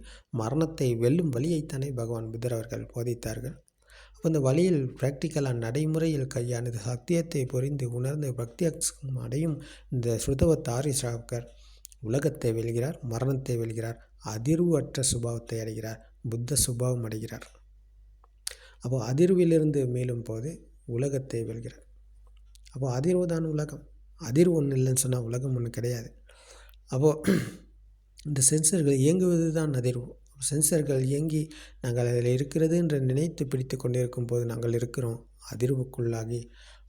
மரணத்தை வெல்லும் வழியைத்தானே பகவான் புத்தர் அவர்கள் போதித்தார்கள். அப்போ இந்த வழியில் ப்ராக்டிக்கலாக நடைமுறையில் கையானது சத்தியத்தை புரிந்து உணர்ந்து பக்தி அடையும் இந்த ஸ்ருதவதாரி ஸ்ராவகர் உலகத்தை வெல்கிறார், மரணத்தை வெல்கிறார், அதிர்வு அற்ற சுபாவத்தை அடைகிறார், புத்த சுபாவம் அடைகிறார். அப்போது அதிர்விலிருந்து மீளும் போது உலகத்தை வெல்கிறார். அப்போது அதிர்வு தான் உலகம். அதிர்வு ஒன்று இல்லைன்னு சொன்னால் உலகம் ஒன்று கிடையாது. அப்போது இந்த சென்சர்கள் இயங்குவது தான் அதிர்வு. சென்சர்கள் இயங்கி நாங்கள் அதில் இருக்கிறது என்று நினைத்து பிடித்து கொண்டிருக்கும் போது நாங்கள் இருக்கிறோம் அதிர்வுக்குள்ளாகி.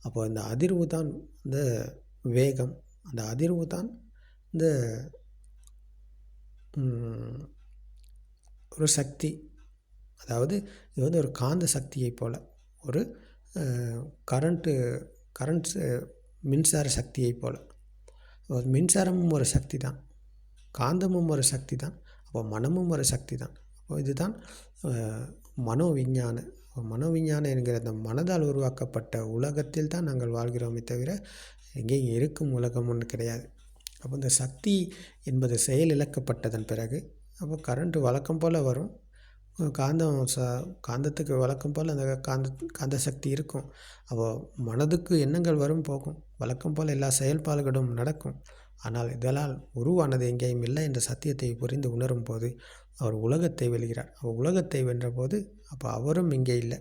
அப்போ அந்த அதிர்வு தான் இந்த வேகம், அந்த அதிர்வு தான் இந்த ஒரு சக்தி. அதாவது இது வந்து ஒரு காந்த சக்தியை போல், ஒரு கரண்ட் மின்சார சக்தியை போல். மின்சாரமும் ஒரு சக்தி தான், காந்தமும் ஒரு சக்தி தான், அப்போ மனமும் ஒரு சக்தி தான். அப்போ இதுதான் மனோவிஞ்ஞானம் என்கிற அந்த மனதால் உருவாக்கப்பட்ட உலகத்தில் தான் நாங்கள் வாழ்கிறோமே தவிர எங்கேயும் இருக்கும் உலகம் ஒன்று கிடையாது. அப்போ இந்த சக்தி என்பது செயல் இழக்கப்பட்டதன் பிறகு அப்போ கரண்ட்டு வழக்கம் போல் வரும். காந்தத்துக்கு வழக்கம் போல் அந்த காந்த சக்தி இருக்கும். அப்போது மனதுக்கு எண்ணங்கள் வரும் போகும், வழக்கம் போல் எல்லா செயல்பாடுகளும் நடக்கும். ஆனால் இதனால் உருவானது எங்கேயும் இல்லை என்ற சத்தியத்தை புரிந்து உணரும் போது அவர் உலகத்தை வெல்கிறார். அவர் உலகத்தை வென்றபோது அப்போ அவரும் இங்கே இல்லை.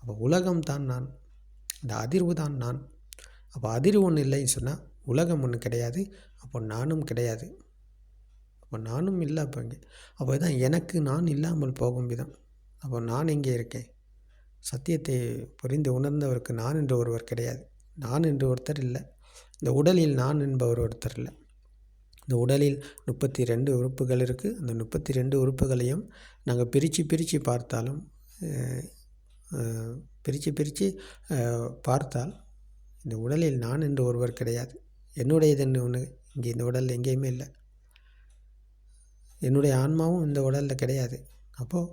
அப்போ உலகம்தான் நான், அந்த அதிர்வு தான் நான். அப்போ அதிர்வு ஒன்று இல்லைன்னு சொன்னால் உலகம் ஒன்று கிடையாது, அப்போ நானும் கிடையாது. அப்போ நானும் இல்லை. அப்போ இங்கே அப்போ தான் எனக்கு நான் இல்லாமல் போகும் விதம். அப்போ நான் எங்கே இருக்கேன்? சத்தியத்தை புரிந்து உணர்ந்தவருக்கு நான் என்று ஒருவர் கிடையாது. நான் என்று ஒருத்தர் இல்லை. இந்த உடலில் நான் என்பவர் ஒருத்தர் இல்லை. இந்த உடலில் 32 உறுப்புகள் இருக்குது. அந்த 32 உறுப்புகளையும் நாங்கள் பிரித்து பார்த்தாலும் பிரித்து பார்த்தால் இந்த உடலில் நான் என்று ஒருவர் கிடையாது. என்னுடையதுன்னு ஒன்று இங்கே இந்த உடலில் எங்கேயுமே இல்லை. என்னுடைய ஆன்மாவும் இந்த உடலில் கிடையாது. அப்போது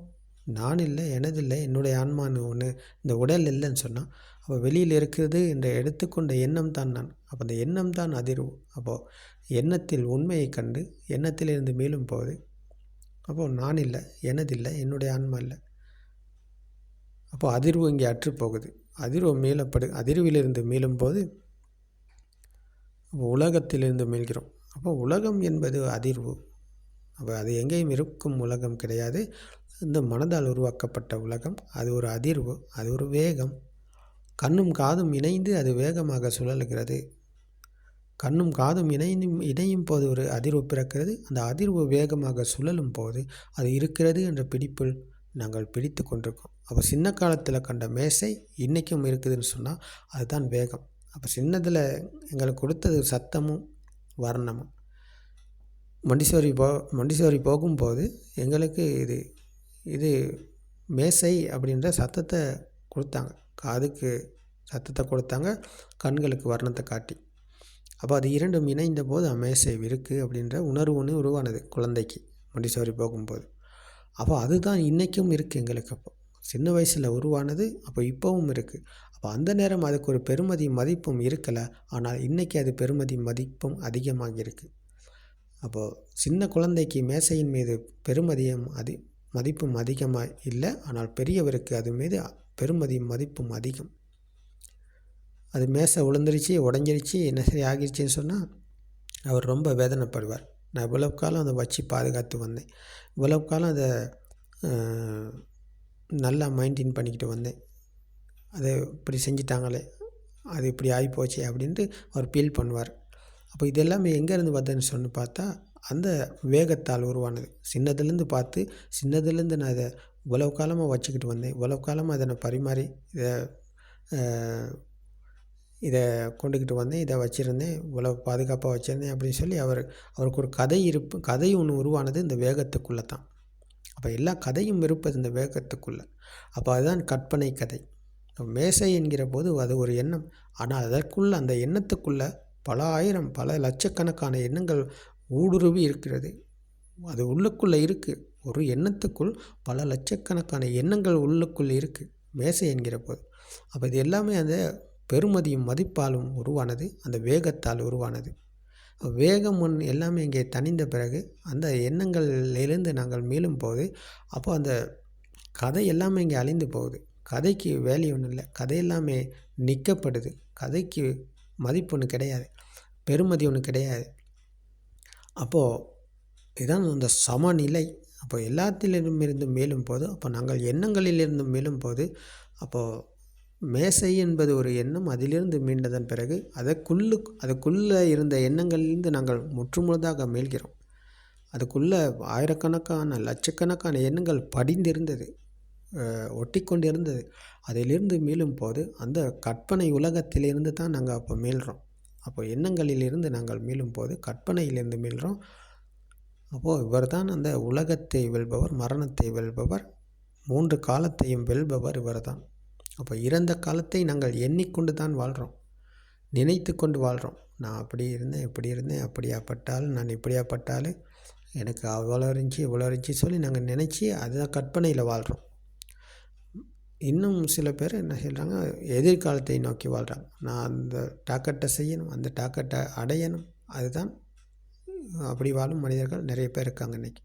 நான் இல்லை, எனதில்லை, என்னுடைய ஆன்மான்னு ஒன்று இந்த உடல் இல்லைன்னு சொன்னால் அப்போ வெளியில் இருக்கிறது என்று எடுத்துக்கொண்ட எண்ணம் தான் நான். அப்போ அந்த எண்ணம் தான் அதிர்வு. அப்போது எண்ணத்தில் உண்மையை கண்டு எண்ணத்திலிருந்து மீளும் போது அப்போது நான் இல்லை, எனதில்லை, என்னுடைய ஆன்மா இல்லை. அப்போது அதிர்வு இங்கே அற்றுப்போகுது. அதிர்விலிருந்து மீளும் போது அப்போ உலகத்திலிருந்து மீள்கிறோம். அப்போ உலகம் என்பது அதிர்வு. அப்போ அது எங்கேயும் இருக்கும் உலகம் கிடையாது. இந்த மனதால் உருவாக்கப்பட்ட உலகம், அது ஒரு அதிர்வு, அது ஒரு வேகம். கண்ணும் காதும் இணைந்து அது வேகமாக சுழலுகிறது. கண்ணும் காதும் இணையும் போது ஒரு அதிர்வு பிறக்கிறது. அந்த அதிர்வு வேகமாக சுழலும் போது அது இருக்கிறது என்ற பிடிப்பில் நாங்கள் பிடித்து கொண்டிருக்கோம். அப்போ சின்ன காலத்தில் கண்ட மேசை இன்றைக்கும் இருக்குதுன்னு சொன்னால் அதுதான் வேகம். அப்போ சின்னதில் எங்களுக்கு கொடுத்தது சத்தமும் வர்ணமும். மண்டிசோரி போகும்போது எங்களுக்கு இது மேசை அப்படின்ற சத்தத்தை கொடுத்தாங்க. காதுக்கு சத்தத்தை கொடுத்தாங்க, கண்களுக்கு வர்ணத்தை காட்டி. அப்போ அது இரண்டும் இணைந்த போது மேசை இருக்குது அப்படின்ற உணர்வு ஒன்று உருவானது குழந்தைக்கு மண்டிசோரி போகும்போது. அப்போ அதுதான் இன்றைக்கும் இருக்குது எங்களுக்கு. அப்போ சின்ன வயசில் உருவானது அப்போ இப்போவும் இருக்குது. அப்போ அந்த நேரம் அதுக்கு ஒரு பெருமதி மதிப்பும் இருக்கலை. ஆனால் இன்றைக்கி அது பெருமதி மதிப்பும் அதிகமாக இருக்குது. அப்போது சின்ன குழந்தைக்கு மேசையின் மீது பெருமதியும் மதிப்பும் அதிகமாக இல்லை. ஆனால் பெரியவருக்கு அது மீது பெருமதியும் மதிப்பும் அதிகம். அது மேசை உடைஞ்சிருச்சு, என்ன சரி ஆகிருச்சின்னு சொன்னால் அவர் ரொம்ப வேதனைப்படுவார். நான் இவ்வளவு காலம் அதை வச்சு பாதுகாத்து வந்தேன், இவ்வளவு காலம் அதை நல்லா மெயின்டைன் பண்ணிக்கிட்டு வந்தேன், அதை இப்படி செஞ்சிட்டாங்களே, அது இப்படி ஆகிப்போச்சு அப்படின்ட்டு அவர் ஃபீல் பண்ணுவார். அப்போ இது எல்லாமே எங்கேருந்து வந்ததுன்னு சொன்னு பார்த்தா அந்த வேகத்தால் உருவானது. சின்னதுலேருந்து நான் இதை இவ்வளவு காலமாக வச்சுக்கிட்டு வந்தேன், இவ்வளவு காலமாக அதை நான் பரிமாறி இதை கொண்டுக்கிட்டு வந்தேன், இதை வச்சுருந்தேன், இவ்வளோ பாதுகாப்பாக வச்சுருந்தேன் அப்படின்னு சொல்லி அவருக்கு ஒரு கதை ஒன்று உருவானது இந்த வேகத்துக்குள்ளே தான். அப்போ எல்லா கதையும் இருப்பது இந்த வேகத்துக்குள்ளே. அப்போ அதுதான் கற்பனை கதை. மேசை என்கிற போது அது ஒரு எண்ணம். ஆனால் அதற்குள்ளே அந்த எண்ணத்துக்குள்ளே பல ஆயிரம் பல லட்சக்கணக்கான எண்ணங்கள் ஊடுருவி இருக்கிறது. அது உள்ளுக்குள்ளே இருக்குது. ஒரு எண்ணத்துக்குள் பல லட்சக்கணக்கான எண்ணங்கள் உள்ளுக்குள் இருக்குது மேசை என்கிற போது. அப்போ இது எல்லாமே அந்த பெருமதியும் மதிப்பாலும் உருவானது, அந்த வேகத்தால் உருவானது. வேகம் எல்லாமே இங்கே தணிந்த பிறகு அந்த எண்ணங்களிலிருந்து நாங்கள் மீளும் போது அப்போ அந்த கதை எல்லாமே இங்கே அழிந்து போகுது. கதைக்கு வேல்யூ ஒன்றும் இல்லை, கதை எல்லாமே நிற்கப்படுது. கதைக்கு மதிப்பு ஒன்று கிடையாது, பெருமதி ஒன்று கிடையாது. அப்போது இதுதான் அந்த சமநிலை. அப்போ எல்லாத்திலிருந்து மேலும் போது, அப்போ நாங்கள் எண்ணங்களிலிருந்து மேலும் போது, அப்போது மேசை என்பது ஒரு எண்ணம். அதிலிருந்து மீண்டதன் பிறகு அதுக்குள்ளே இருந்த எண்ணங்களிலிருந்து நாங்கள் முற்றுமுழுதாக மீள்கிறோம். அதுக்குள்ளே ஆயிரக்கணக்கான லட்சக்கணக்கான எண்ணங்கள் படிந்திருந்தது, ஒட்டி கொண்டு இருந்தது. அதிலிருந்து மீளும் போது அந்த கற்பனை உலகத்திலிருந்து தான் நாங்கள் அப்போ மீள்கிறோம். அப்போ எண்ணங்களிலிருந்து நாங்கள் மீளும் போது கற்பனையிலிருந்து மீள்கிறோம். அப்போது இவர் தான் அந்த உலகத்தை வெல்பவர், மரணத்தை வெல்பவர், 3 காலத்தையும் வெல்பவர் இவர் தான். அப்போ இறந்த காலத்தை நாங்கள் எண்ணிக்கொண்டு தான் வாழ்கிறோம், நினைத்து கொண்டு வாழ்கிறோம். நான் அப்படி இருந்தேன், இப்படி இருந்தேன், அப்படியாப்பட்டாலும் நான் இப்படியாப்பட்டாலும் எனக்கு அவ்வளோ இருந்துச்சு இவ்வளோ இருந்துச்சு சொல்லி நாங்கள் நினச்சி அதுதான் கற்பனையில் வாழ்கிறோம். இன்னும் சில பேர் என்ன சொல்கிறாங்க, எதிர்காலத்தை நோக்கி வாழ்கிறாங்க. நான் அந்த டாக்கெட்டை செய்யணும், அந்த டாக்கெட்டை அடையணும். அதுதான் அப்படி வாழும் மனிதர்கள் நிறைய பேர் இருக்காங்க இன்றைக்கி.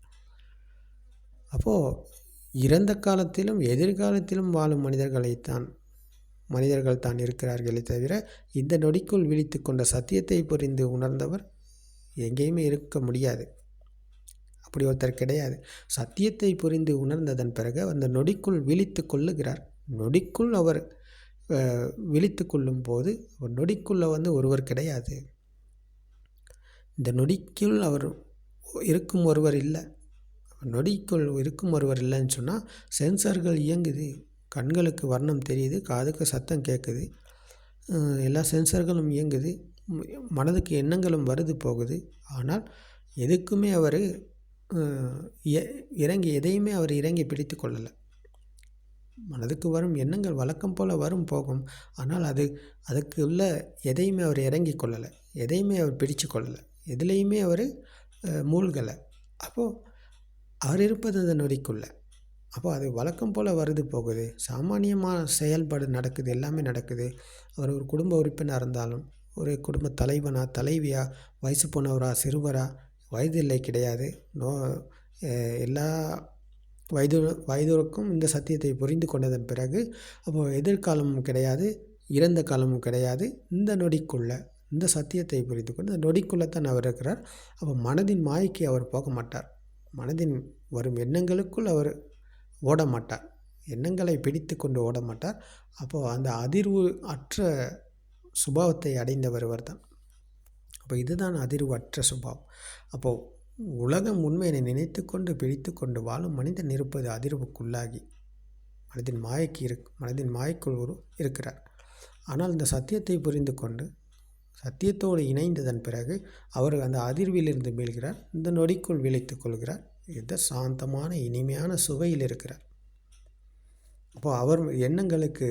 அப்போது இறந்த காலத்திலும் எதிர்காலத்திலும் வாழும் மனிதர்கள் தான் இருக்கிறார்களே தவிர, இந்த நொடிக்குள் விழித்து கொண்ட சத்தியத்தை புரிந்து உணர்ந்தவர் எங்கேயுமே இருக்க முடியாது. அப்படி ஒருத்தர் கிடையாது. சத்தியத்தை புரிந்து உணர்ந்ததன் பிறகு அந்த நொடிக்குள் விழித்து கொள்ளுகிறார். நொடிக்குள் அவர் விழித்து கொள்ளும் போது நொடிக்குள்ளே ஒருவர் கிடையாது. இந்த நொடிக்குள் அவர் இருக்கும் ஒருவர் இல்லை. நொடிக்குள் இருக்கும் ஒருவர் இல்லைன்னு சொன்னால் சென்சார்கள் இயங்குது, கண்களுக்கு வர்ணம் தெரியுது, காதுக்கு சத்தம் கேட்குது, எல்லா சென்சார்களும் இயங்குது, மனதுக்கு எண்ணங்களும் வருது போகுது. ஆனால் எதுக்குமே அவர் எதையுமே அவர் இறங்கி பிடித்து கொள்ளலை. மனதுக்கு வரும் எண்ணங்கள் வழக்கம் போல் வரும் போகும். ஆனால் அதுக்கு உள்ள எதையுமே அவர் இறங்கி கொள்ளலை, எதையுமே அவர் பிடிச்சு கொள்ளலை, எதுலேயுமே அவர் மூழ்கலை. அப்போது அவர் இருப்பது அந்த நொடிக்குள்ளே. அப்போ அது வழக்கம் போல் வருது போகுது, சாமானியமான செயல்பாடு நடக்குது, எல்லாமே நடக்குது. அவர் ஒரு குடும்ப உறுப்பினர் இருந்தாலும், ஒரு குடும்ப தலைவனா தலைவியா, வயசு போனவரா சிறுவரா, வயது இல்லை கிடையாது. எல்லா வயதுக்கும் இந்த சத்தியத்தை புரிந்து கொண்டதன் பிறகு அப்போது எதிர்காலமும் கிடையாது, இறந்த காலமும் கிடையாது. இந்த நொடிக்குள்ளே இந்த சத்தியத்தை புரிந்து கொண்டு இந்த நொடிக்குள்ளே தான் அவர் இருக்கிறார். அப்போ மனதின் மாய்க்கு அவர் போக மாட்டார், மனதின் வரும் எண்ணங்களுக்குள் அவர் ஓட மாட்டார், எண்ணங்களை பிடித்து கொண்டு ஓட மாட்டார். அப்போது அந்த அதிர்வு அற்ற சுபாவத்தை அடைந்தவர் இவர் தான். அப்போ இதுதான் அதிர்வு அற்ற சுபாவம். அப்போது உலகம் உண்மையை நினைத்து கொண்டு பிடித்து கொண்டு வாழும் மனிதன் இருப்பது அதிர்வுக்குள்ளாகி மனதின் மாய்க்குள் இருக்கிறார். ஆனால் இந்த சத்தியத்தை புரிந்து கொண்டு சத்தியத்தோடு இணைந்ததன் பிறகு அவர் அந்த அதிர்விலிருந்து மீள்கிறார், இந்த நொடிக்குள் விழித்து கொள்கிறார், இந்த சாந்தமான இனிமையான சுவையில் இருக்கிறார். அப்போது அவர் எண்ணங்களுக்கு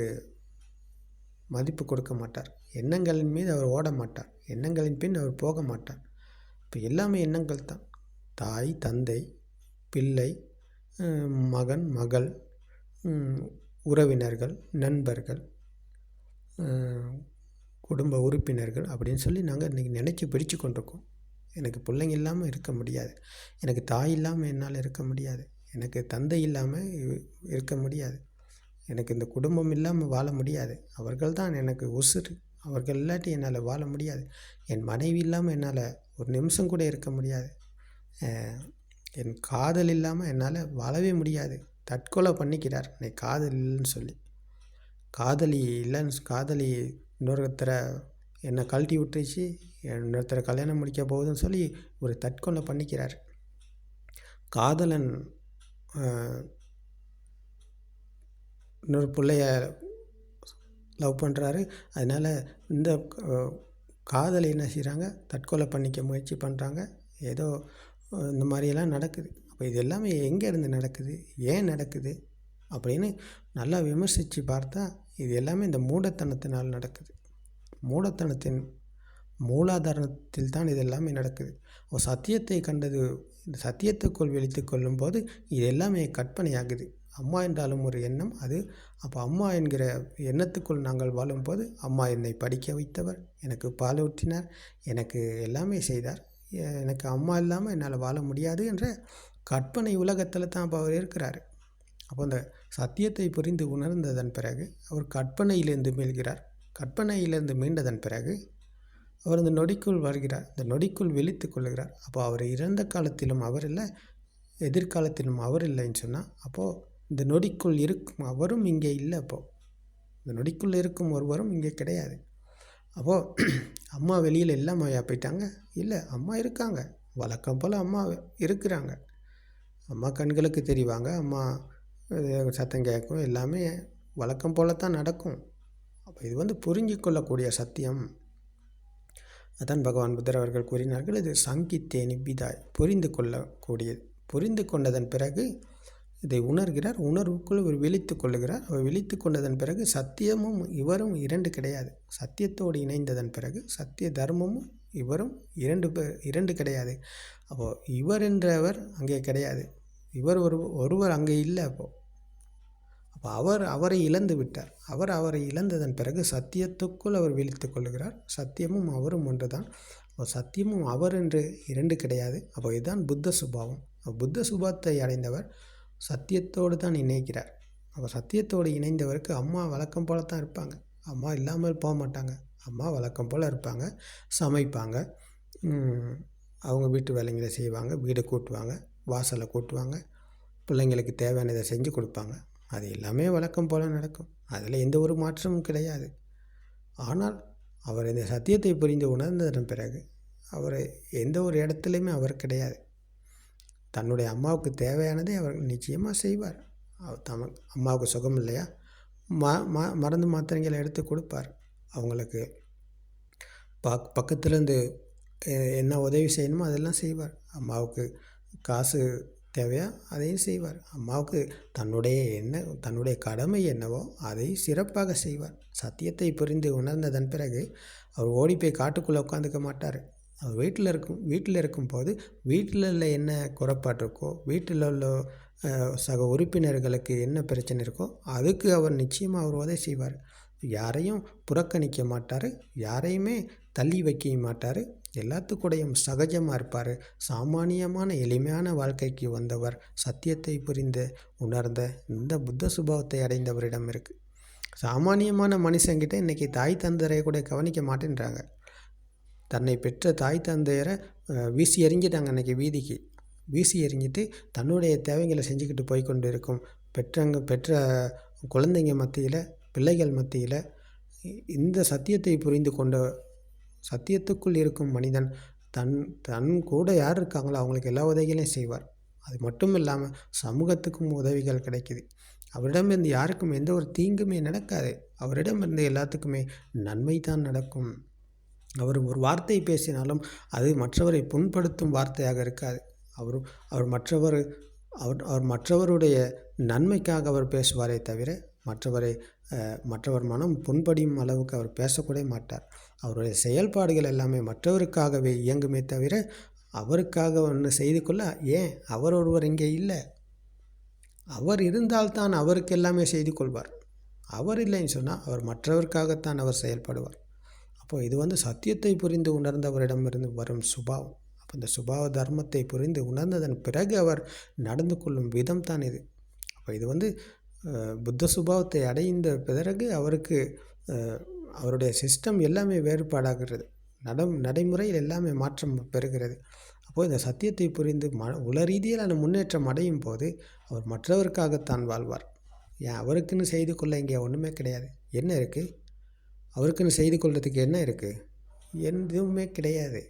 மதிப்பு கொடுக்க மாட்டார், எண்ணங்களின் மீது அவர் ஓட மாட்டார், எண்ணங்களின் பின் அவர் போக மாட்டார். இப்போ எல்லாமே எண்ணங்கள் தான். தாய் தந்தை பிள்ளை மகன் மகள் உறவினர்கள் நண்பர்கள் குடும்ப உறுப்பினர்கள் அப்படின்னு சொல்லி நாங்கள் இன்றைக்கி நினச்சி பிடிச்சு கொண்டிருக்கோம். எனக்கு பிள்ளைங்க இல்லாமல் இருக்க முடியாது, எனக்கு தாய் இல்லாமல் என்னால் இருக்க முடியாது, எனக்கு தந்தை இல்லாமல் இருக்க முடியாது, எனக்கு இந்த குடும்பம் இல்லாமல் வாழ முடியாது, அவர்கள் தான் எனக்கு உசுறு, அவர்கள் இல்லாட்டி என்னால் வாழ முடியாது, என் மனைவி இல்லாமல் என்னால் ஒரு நிமிஷம் கூட இருக்க முடியாது, என் காதல் இல்லாமல் என்னால் வாழவே முடியாது. தற்கொலை பண்ணிக்கிறார் இன்னைக்கு காதல் இல்லைன்னு சொல்லி. காதலி இன்னொருத்தரை என்னை கழட்டி விட்டுருச்சு, இன்னொருத்தரை கல்யாணம் முடிக்க போகுதுன்னு சொல்லி ஒரு தற்கொலை பண்ணிக்கிறார். காதலன் இன்னொரு பிள்ளைய லவ் பண்ணுறாரு, அதனால் இந்த காதலை என்ன செய்கிறாங்க, தற்கொலை பண்ணிக்க முயற்சி பண்ணுறாங்க. ஏதோ இந்த மாதிரியெல்லாம் நடக்குது. அப்போ இது எல்லாமே எங்கேருந்து நடக்குது, ஏன் நடக்குது அப்படின்னு நல்லா விமர்சித்து பார்த்தா இது எல்லாமே இந்த மூடத்தனத்தினால் நடக்குது. மூடத்தனத்தின் மூலாதாரத்தில் தான் இது எல்லாமே நடக்குது. சத்தியத்தை கண்டது, இந்த சத்தியத்துக்குள் விழித்து கொள்ளும் போது இது எல்லாமே கற்பனையாகுது. அம்மா என்றாலும் ஒரு எண்ணம் அது. அப்போ அம்மா என்கிற எண்ணத்துக்குள் நாங்கள் வாழும்போது அம்மா என்னை படிக்க வைத்தவர், எனக்கு பால் ஊற்றினார், எனக்கு எல்லாமே செய்தார், எனக்கு அம்மா இல்லாமல் என்னால் வாழ முடியாது என்ற கற்பனை உலகத்தில் தான் அப்போ அவர் இருக்கிறார். அப்போ அந்த சத்தியத்தை புரிந்து உணர்ந்ததன் பிறகு அவர் கற்பனையிலிருந்து மீள்கிறார். கற்பனையிலிருந்து மீண்டதன் பிறகு அவர் இந்த நொடிக்குள் வருகிறார், இந்த நொடிக்குள் விழித்து கொள்கிறார். அப்போ அவர் இறந்த காலத்திலும் அவர் இல்லை, எதிர்காலத்திலும் அவர் இல்லைன்னு சொன்னால் அப்போது இந்த நொடிக்குள் இருக்கும் அவரும் இங்கே இல்லை. அப்போது இந்த நொடிக்குள் இருக்கும் ஒருவரும் இங்கே கிடையாது. அப்போது அம்மா வெளியில் இல்லாமையா போயிட்டாங்க? இல்லை, அம்மா இருக்காங்க. வழக்கம் போல் அம்மா இருக்கிறாங்க. அம்மா கண்களுக்கு தெரிவாங்க. அம்மா சத்தம் கேட்கும். எல்லாமே வழக்கம் போல் தான் நடக்கும். அப்போ இது புரிஞ்சு கொள்ளக்கூடிய சத்தியம். அதான் பகவான் புத்தர் அவர்கள் கூறினார்கள், இது சங்கித்தே நிப்பிதாய், புரிந்து கொள்ளக்கூடியது. புரிந்து கொண்டதன் பிறகு இதை உணர்கிறார். உணர்வுக்குள் அவர் விழித்து கொள்ளுகிறார். அவர் விழித்து கொண்டதன் பிறகு சத்தியமும் இவரும் இரண்டு கிடையாது. சத்தியத்தோடு இணைந்ததன் பிறகு சத்திய தர்மமும் இவரும் இரண்டு கிடையாது. அப்போது இவர் என்றவர் அங்கே கிடையாது. இவர் ஒருவர் அங்கே இல்லை. அப்போ அவரை இழந்து விட்டார். அவரை இழந்ததன் பிறகு சத்தியத்துக்குள் அவர் விழித்து கொள்ளுகிறார். சத்தியமும் அவரும் ஒன்று தான். சத்தியமும் அவர் என்று இரண்டு கிடையாது. அப்போ இதுதான் புத்த சுபாவம். புத்த சுபாவத்தை அடைந்தவர் சத்தியத்தோடு தான் இணைக்கிறார். அப்போ சத்தியத்தோடு இணைந்தவருக்கு அம்மா வழக்கம் போல தான் இருப்பாங்க. அம்மா இல்லாமல் போக மாட்டாங்க. அம்மா வழக்கம் போல் இருப்பாங்க. சமைப்பாங்க, அவங்க வீட்டு வேலைங்களை செய்வாங்க, வீடை கூட்டுவாங்க, வாசலை கூட்டுவாங்க, பிள்ளைங்களுக்கு தேவையானதை செஞ்சு கொடுப்பாங்க. அது எல்லாமே வழக்கம் போல் நடக்கும். அதில் எந்த ஒரு மாற்றமும் கிடையாது. ஆனால் அவர் இந்த சத்தியத்தை புரிந்து உணர்ந்ததன் பிறகு அவர் எந்த ஒரு இடத்துலையுமே அவர் கிடையாது. தன்னுடைய அம்மாவுக்கு தேவையானதை அவர் நிச்சயமாக செய்வார். அம்மாவுக்கு சுகம் இல்லையா, மருந்து மாத்திரைகளை எடுத்து கொடுப்பார். அவங்களுக்கு பக்கத்துலேருந்து என்ன உதவி செய்யணுமோ அதெல்லாம் செய்வார். அம்மாவுக்கு காசு தேவையா அதையும் செய்வார். அம்மாவுக்கு தன்னுடைய கடமை என்னவோ அதை சிறப்பாக செய்வார். சத்தியத்தை புரிந்து உணர்ந்ததன் பிறகு அவர் ஓடி போய் காட்டுக்குள்ளே உட்காந்துக்க மாட்டார். அவர் வீட்டில் இருக்கும்போது வீட்டில் என்ன குறைபாடு இருக்கோ, வீட்டில் உள்ள சக உறுப்பினர்களுக்கு என்ன பிரச்சனை இருக்கோ அதுக்கு அவர் நிச்சயமாக அவர் உதவி செய்வார். யாரையும் புறக்கணிக்க மாட்டார். யாரையுமே தள்ளி வைக்க மாட்டார். எல்லாத்துக்கூடையும் சகஜமாக இருப்பார். சாமானியமான எளிமையான வாழ்க்கைக்கு வந்தவர். சத்தியத்தை புரிந்து உணர்ந்த இந்த புத்த சுபாவத்தை அடைந்தவரிடம் இருக்குது. சாமானியமான மனுஷங்கிட்ட இன்றைக்கி தாய் தந்தையரை கூட கவனிக்க மாட்டேன்றாங்க. தன்னை பெற்ற தாய் தந்தையரை வீசி எறிஞ்சிட்டாங்க. அன்றைக்கி வீதிக்கு வீசி எறிஞ்சிட்டு தன்னுடைய தேவைகளை செஞ்சுக்கிட்டு போய்கொண்டு இருக்கும் பெற்ற குழந்தைங்க மத்தியில், பிள்ளைகள் மத்தியில் இந்த சத்தியத்தை புரிந்து கொண்ட சத்தியத்துக்குள் இருக்கும் மனிதன் தன் கூட யார் இருக்காங்களோ அவங்களுக்கு எல்லா உதவிகளையும் செய்வார். அது மட்டும் இல்லாமல் சமூகத்துக்கும் உதவிகள் கிடைக்குது. அவரிடமிருந்து யாருக்கும் எந்த ஒரு தீங்குமே நடக்காது. அவரிடமிருந்து எல்லாத்துக்குமே நன்மை தான் நடக்கும். அவர் ஒரு வார்த்தை பேசினாலும் அது மற்றவரை புண்படுத்தும் வார்த்தையாக இருக்காது. அவர் மற்றவருடைய நன்மைக்காக அவர் பேசுவாரே தவிர மற்றவர் மனம் புண்படியும் அளவுக்கு அவர் பேசக்கூட மாட்டார். அவருடைய செயல்பாடுகள் எல்லாமே மற்றவருக்காகவே இயங்குமே தவிர அவருக்காக ஒன்று செய்து கொள்ள ஏன் அவர் ஒருவர் இங்கே இல்லை. அவர் இருந்தால்தான் அவருக்கு எல்லாமே செய்து கொள்வார். அவர் இல்லைன்னு சொன்னால் அவர் மற்றவருக்காகத்தான் அவர் செயல்படுவார். அப்போது இது சத்தியத்தை புரிந்து உணர்ந்தவரிடமிருந்து வரும் சுபாவம். அப்போ இந்த சுபாவ தர்மத்தை புரிந்து உணர்ந்ததன் பிறகு அவர் நடந்து கொள்ளும் விதம் தான் இது. அப்போ இது புத்த சுபாவத்தை அடைந்த பிறகு அவருக்கு அவருடைய சிஸ்டம் எல்லாமே வேறுபாடாகிறது. நடைமுறையில் எல்லாமே மாற்றம் பெறுகிறது. அப்போது இந்த சத்தியத்தை புரிந்து உள ரீதியிலான முன்னேற்றம் அடையும் போது அவர் மற்றவருக்காகத்தான் வாழ்வார். ஏன் அவருக்குன்னு செய்து கொள்ள இங்கே ஒன்றுமே கிடையாது. என்ன இருக்குது அவருக்குன்னு செய்து கொள்றதுக்கு? என்ன இருக்குது? எதுவுமே கிடையாது.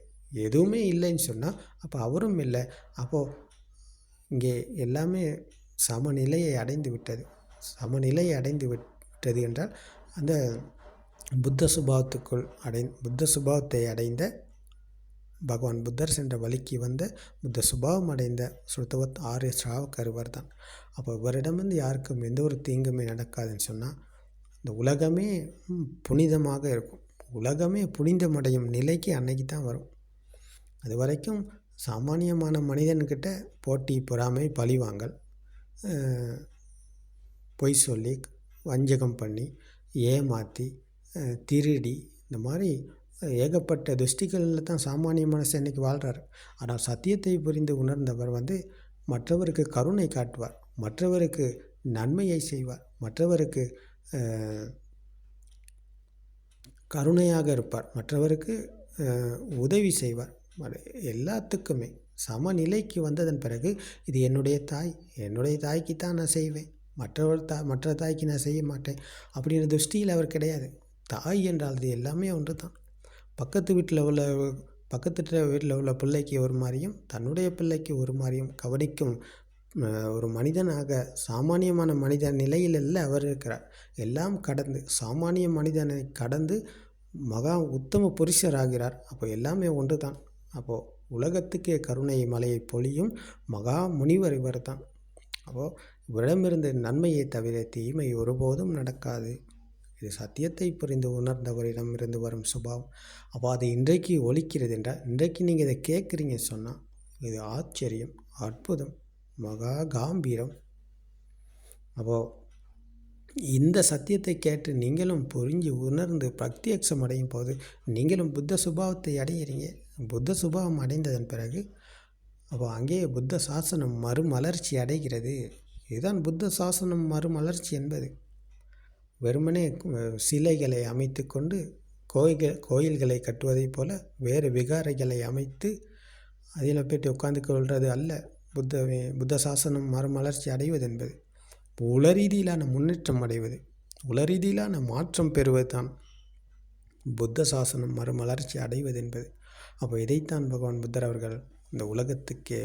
எதுவுமே இல்லைன்னு சொன்னால் அப்போ அவரும் இல்லை. அப்போது இங்கே எல்லாமே சமநிலையை அடைந்து விட்டது. சமநிலையை அடைந்து விட்டது என்றால் அந்த புத்த சுபாவத்தை அடைந்த பகவான் புத்தர் சென்ற வழிக்கு வந்த புத்த சுபாவம் அடைந்த சுத்தவத் ஆரிய ஸ்ராவகர் தான். அப்போ இவரிடமிருந்து யாருக்கும் எந்த ஒரு தீங்குமே நடக்காதுன்னு சொன்னால் இந்த உலகமே புனிதமாக இருக்கும். உலகமே புனிதமடையும் நிலைக்கு அன்னைக்கு தான் வரும். அது வரைக்கும் சாமானியமான மனிதன்கிட்ட போட்டி, பொறாமை, பழிவாங்கல், பொய் சொல்லி, வஞ்சகம் பண்ணி, ஏமாற்றி, திருடி, இந்த மாதிரி ஏகப்பட்ட துஷ்டிகளில் தான் சாமானிய மனுஷன் இன்றைக்கி வாழ்கிறார். ஆனால் சத்தியத்தை புரிந்து உணர்ந்தவர் மற்றவருக்கு கருணை காட்டுவார், மற்றவருக்கு நன்மையை செய்வார், மற்றவருக்கு கருணையாக இருப்பார், மற்றவருக்கு உதவி செய்வார். எல்லாத்துக்குமே சமநிலைக்கு வந்ததன் பிறகு இது என்னுடைய தாய், என்னுடைய தாய்க்கு தான் நான் செய்வேன், மற்ற தாய்க்கு நான் செய்ய மாட்டேன் அப்படின்ற திருஷ்டியில் அவர் கிடையாது. தாய் என்றால் அது எல்லாமே ஒன்று தான். பக்கத்து வீட்டில் உள்ள பிள்ளைக்கு ஒரு மாதிரியும் தன்னுடைய பிள்ளைக்கு ஒரு மாதிரியும் கவனிக்கும் ஒரு மனிதனாக சாமானியமான மனித நிலையில் அல்ல அவர் இருக்கிறார். எல்லாம் கடந்து சாமானிய மனிதனை கடந்து மகா உத்தம புருஷராகிறார். அப்போ எல்லாமே ஒன்று தான். அப்போது உலகத்துக்கே கருணை மலையை பொழியும் மகா முனிவர் இவர் தான். அப்போது இவரிடமிருந்து நன்மையை தவிர தீமை ஒருபோதும் நடக்காது. இது சத்தியத்தை புரிந்து உணர்ந்தவரிடம் இருந்து வரும் சுபாவம். அப்போ அது இன்றைக்கு ஒலிக்கிறது என்றால், இன்றைக்கு நீங்கள் இதை கேட்குறீங்க சொன்னால் இது ஆச்சரியம், அற்புதம், மகா காம்பீரம். அப்போது இந்த சத்தியத்தை கேட்டு நீங்களும் புரிஞ்சு உணர்ந்து பிரத்யக்ஷம் அடையும் போது நீங்களும் புத்த சுபாவத்தை அடைகிறீங்க. புத்த சுபாவம் அடைந்ததன் பிறகு அப்போ அங்கே புத்த சாசனம் மறுமலர்ச்சி அடைகிறது. இதுதான் புத்த சாசனம் மறுமலர்ச்சி என்பது. வெறுமனே சிலைகளை அமைத்து கொண்டு கோயில்களை கட்டுவதைப் போல வேறு விகாரைகளை அமைத்து அதில் போய்ட்டு உட்கார்ந்து கொள்வது அல்ல புத்த சாசனம் மறுமலர்ச்சி அடைவது என்பது. உளரீதியிலான முன்னேற்றம் அடைவது, உளரீதியிலான மாற்றம் பெறுவது தான் புத்த சாசனம் மறுமலர்ச்சி அடைவது என்பது. அப்போ இதைத்தான் பகவான் புத்தர் அவர்கள் இந்த உலகத்துக்கே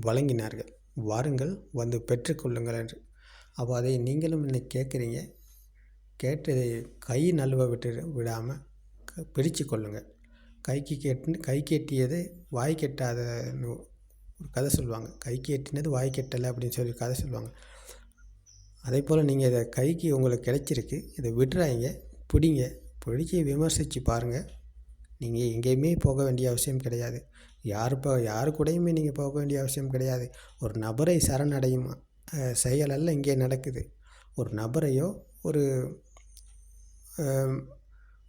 வழங்கினார்கள். வாருங்கள் வந்து பெற்றுக்கொள்ளுங்கள் என்று. அப்போ அதை நீங்களும் இன்னைக்கு கேட்குறீங்க. கேட்டதை கை நழுவ விடாமல் பிடிச்சு கொள்ளுங்கள். கை கெட்டியது வாய் கெட்டாத ஒரு கதை சொல்லுவாங்க. கை கெட்டினது வாய் கெட்டலை அப்படின்னு சொல்லி கதை சொல்லுவாங்க. அதே போல் நீங்கள் இதை கைக்கு உங்களுக்கு கிடைச்சிருக்கு, இதை விட்டுறாங்க, பிடிச்சி விமர்சித்து பாருங்கள். நீங்கள் எங்கேயுமே போக வேண்டிய அவசியம் கிடையாது. யாரு கூடயுமே நீங்கள் போக வேண்டிய அவசியம் கிடையாது. ஒரு நபரை சரணடையும் செயலல்ல இங்கே நடக்குது. ஒரு நபரையோ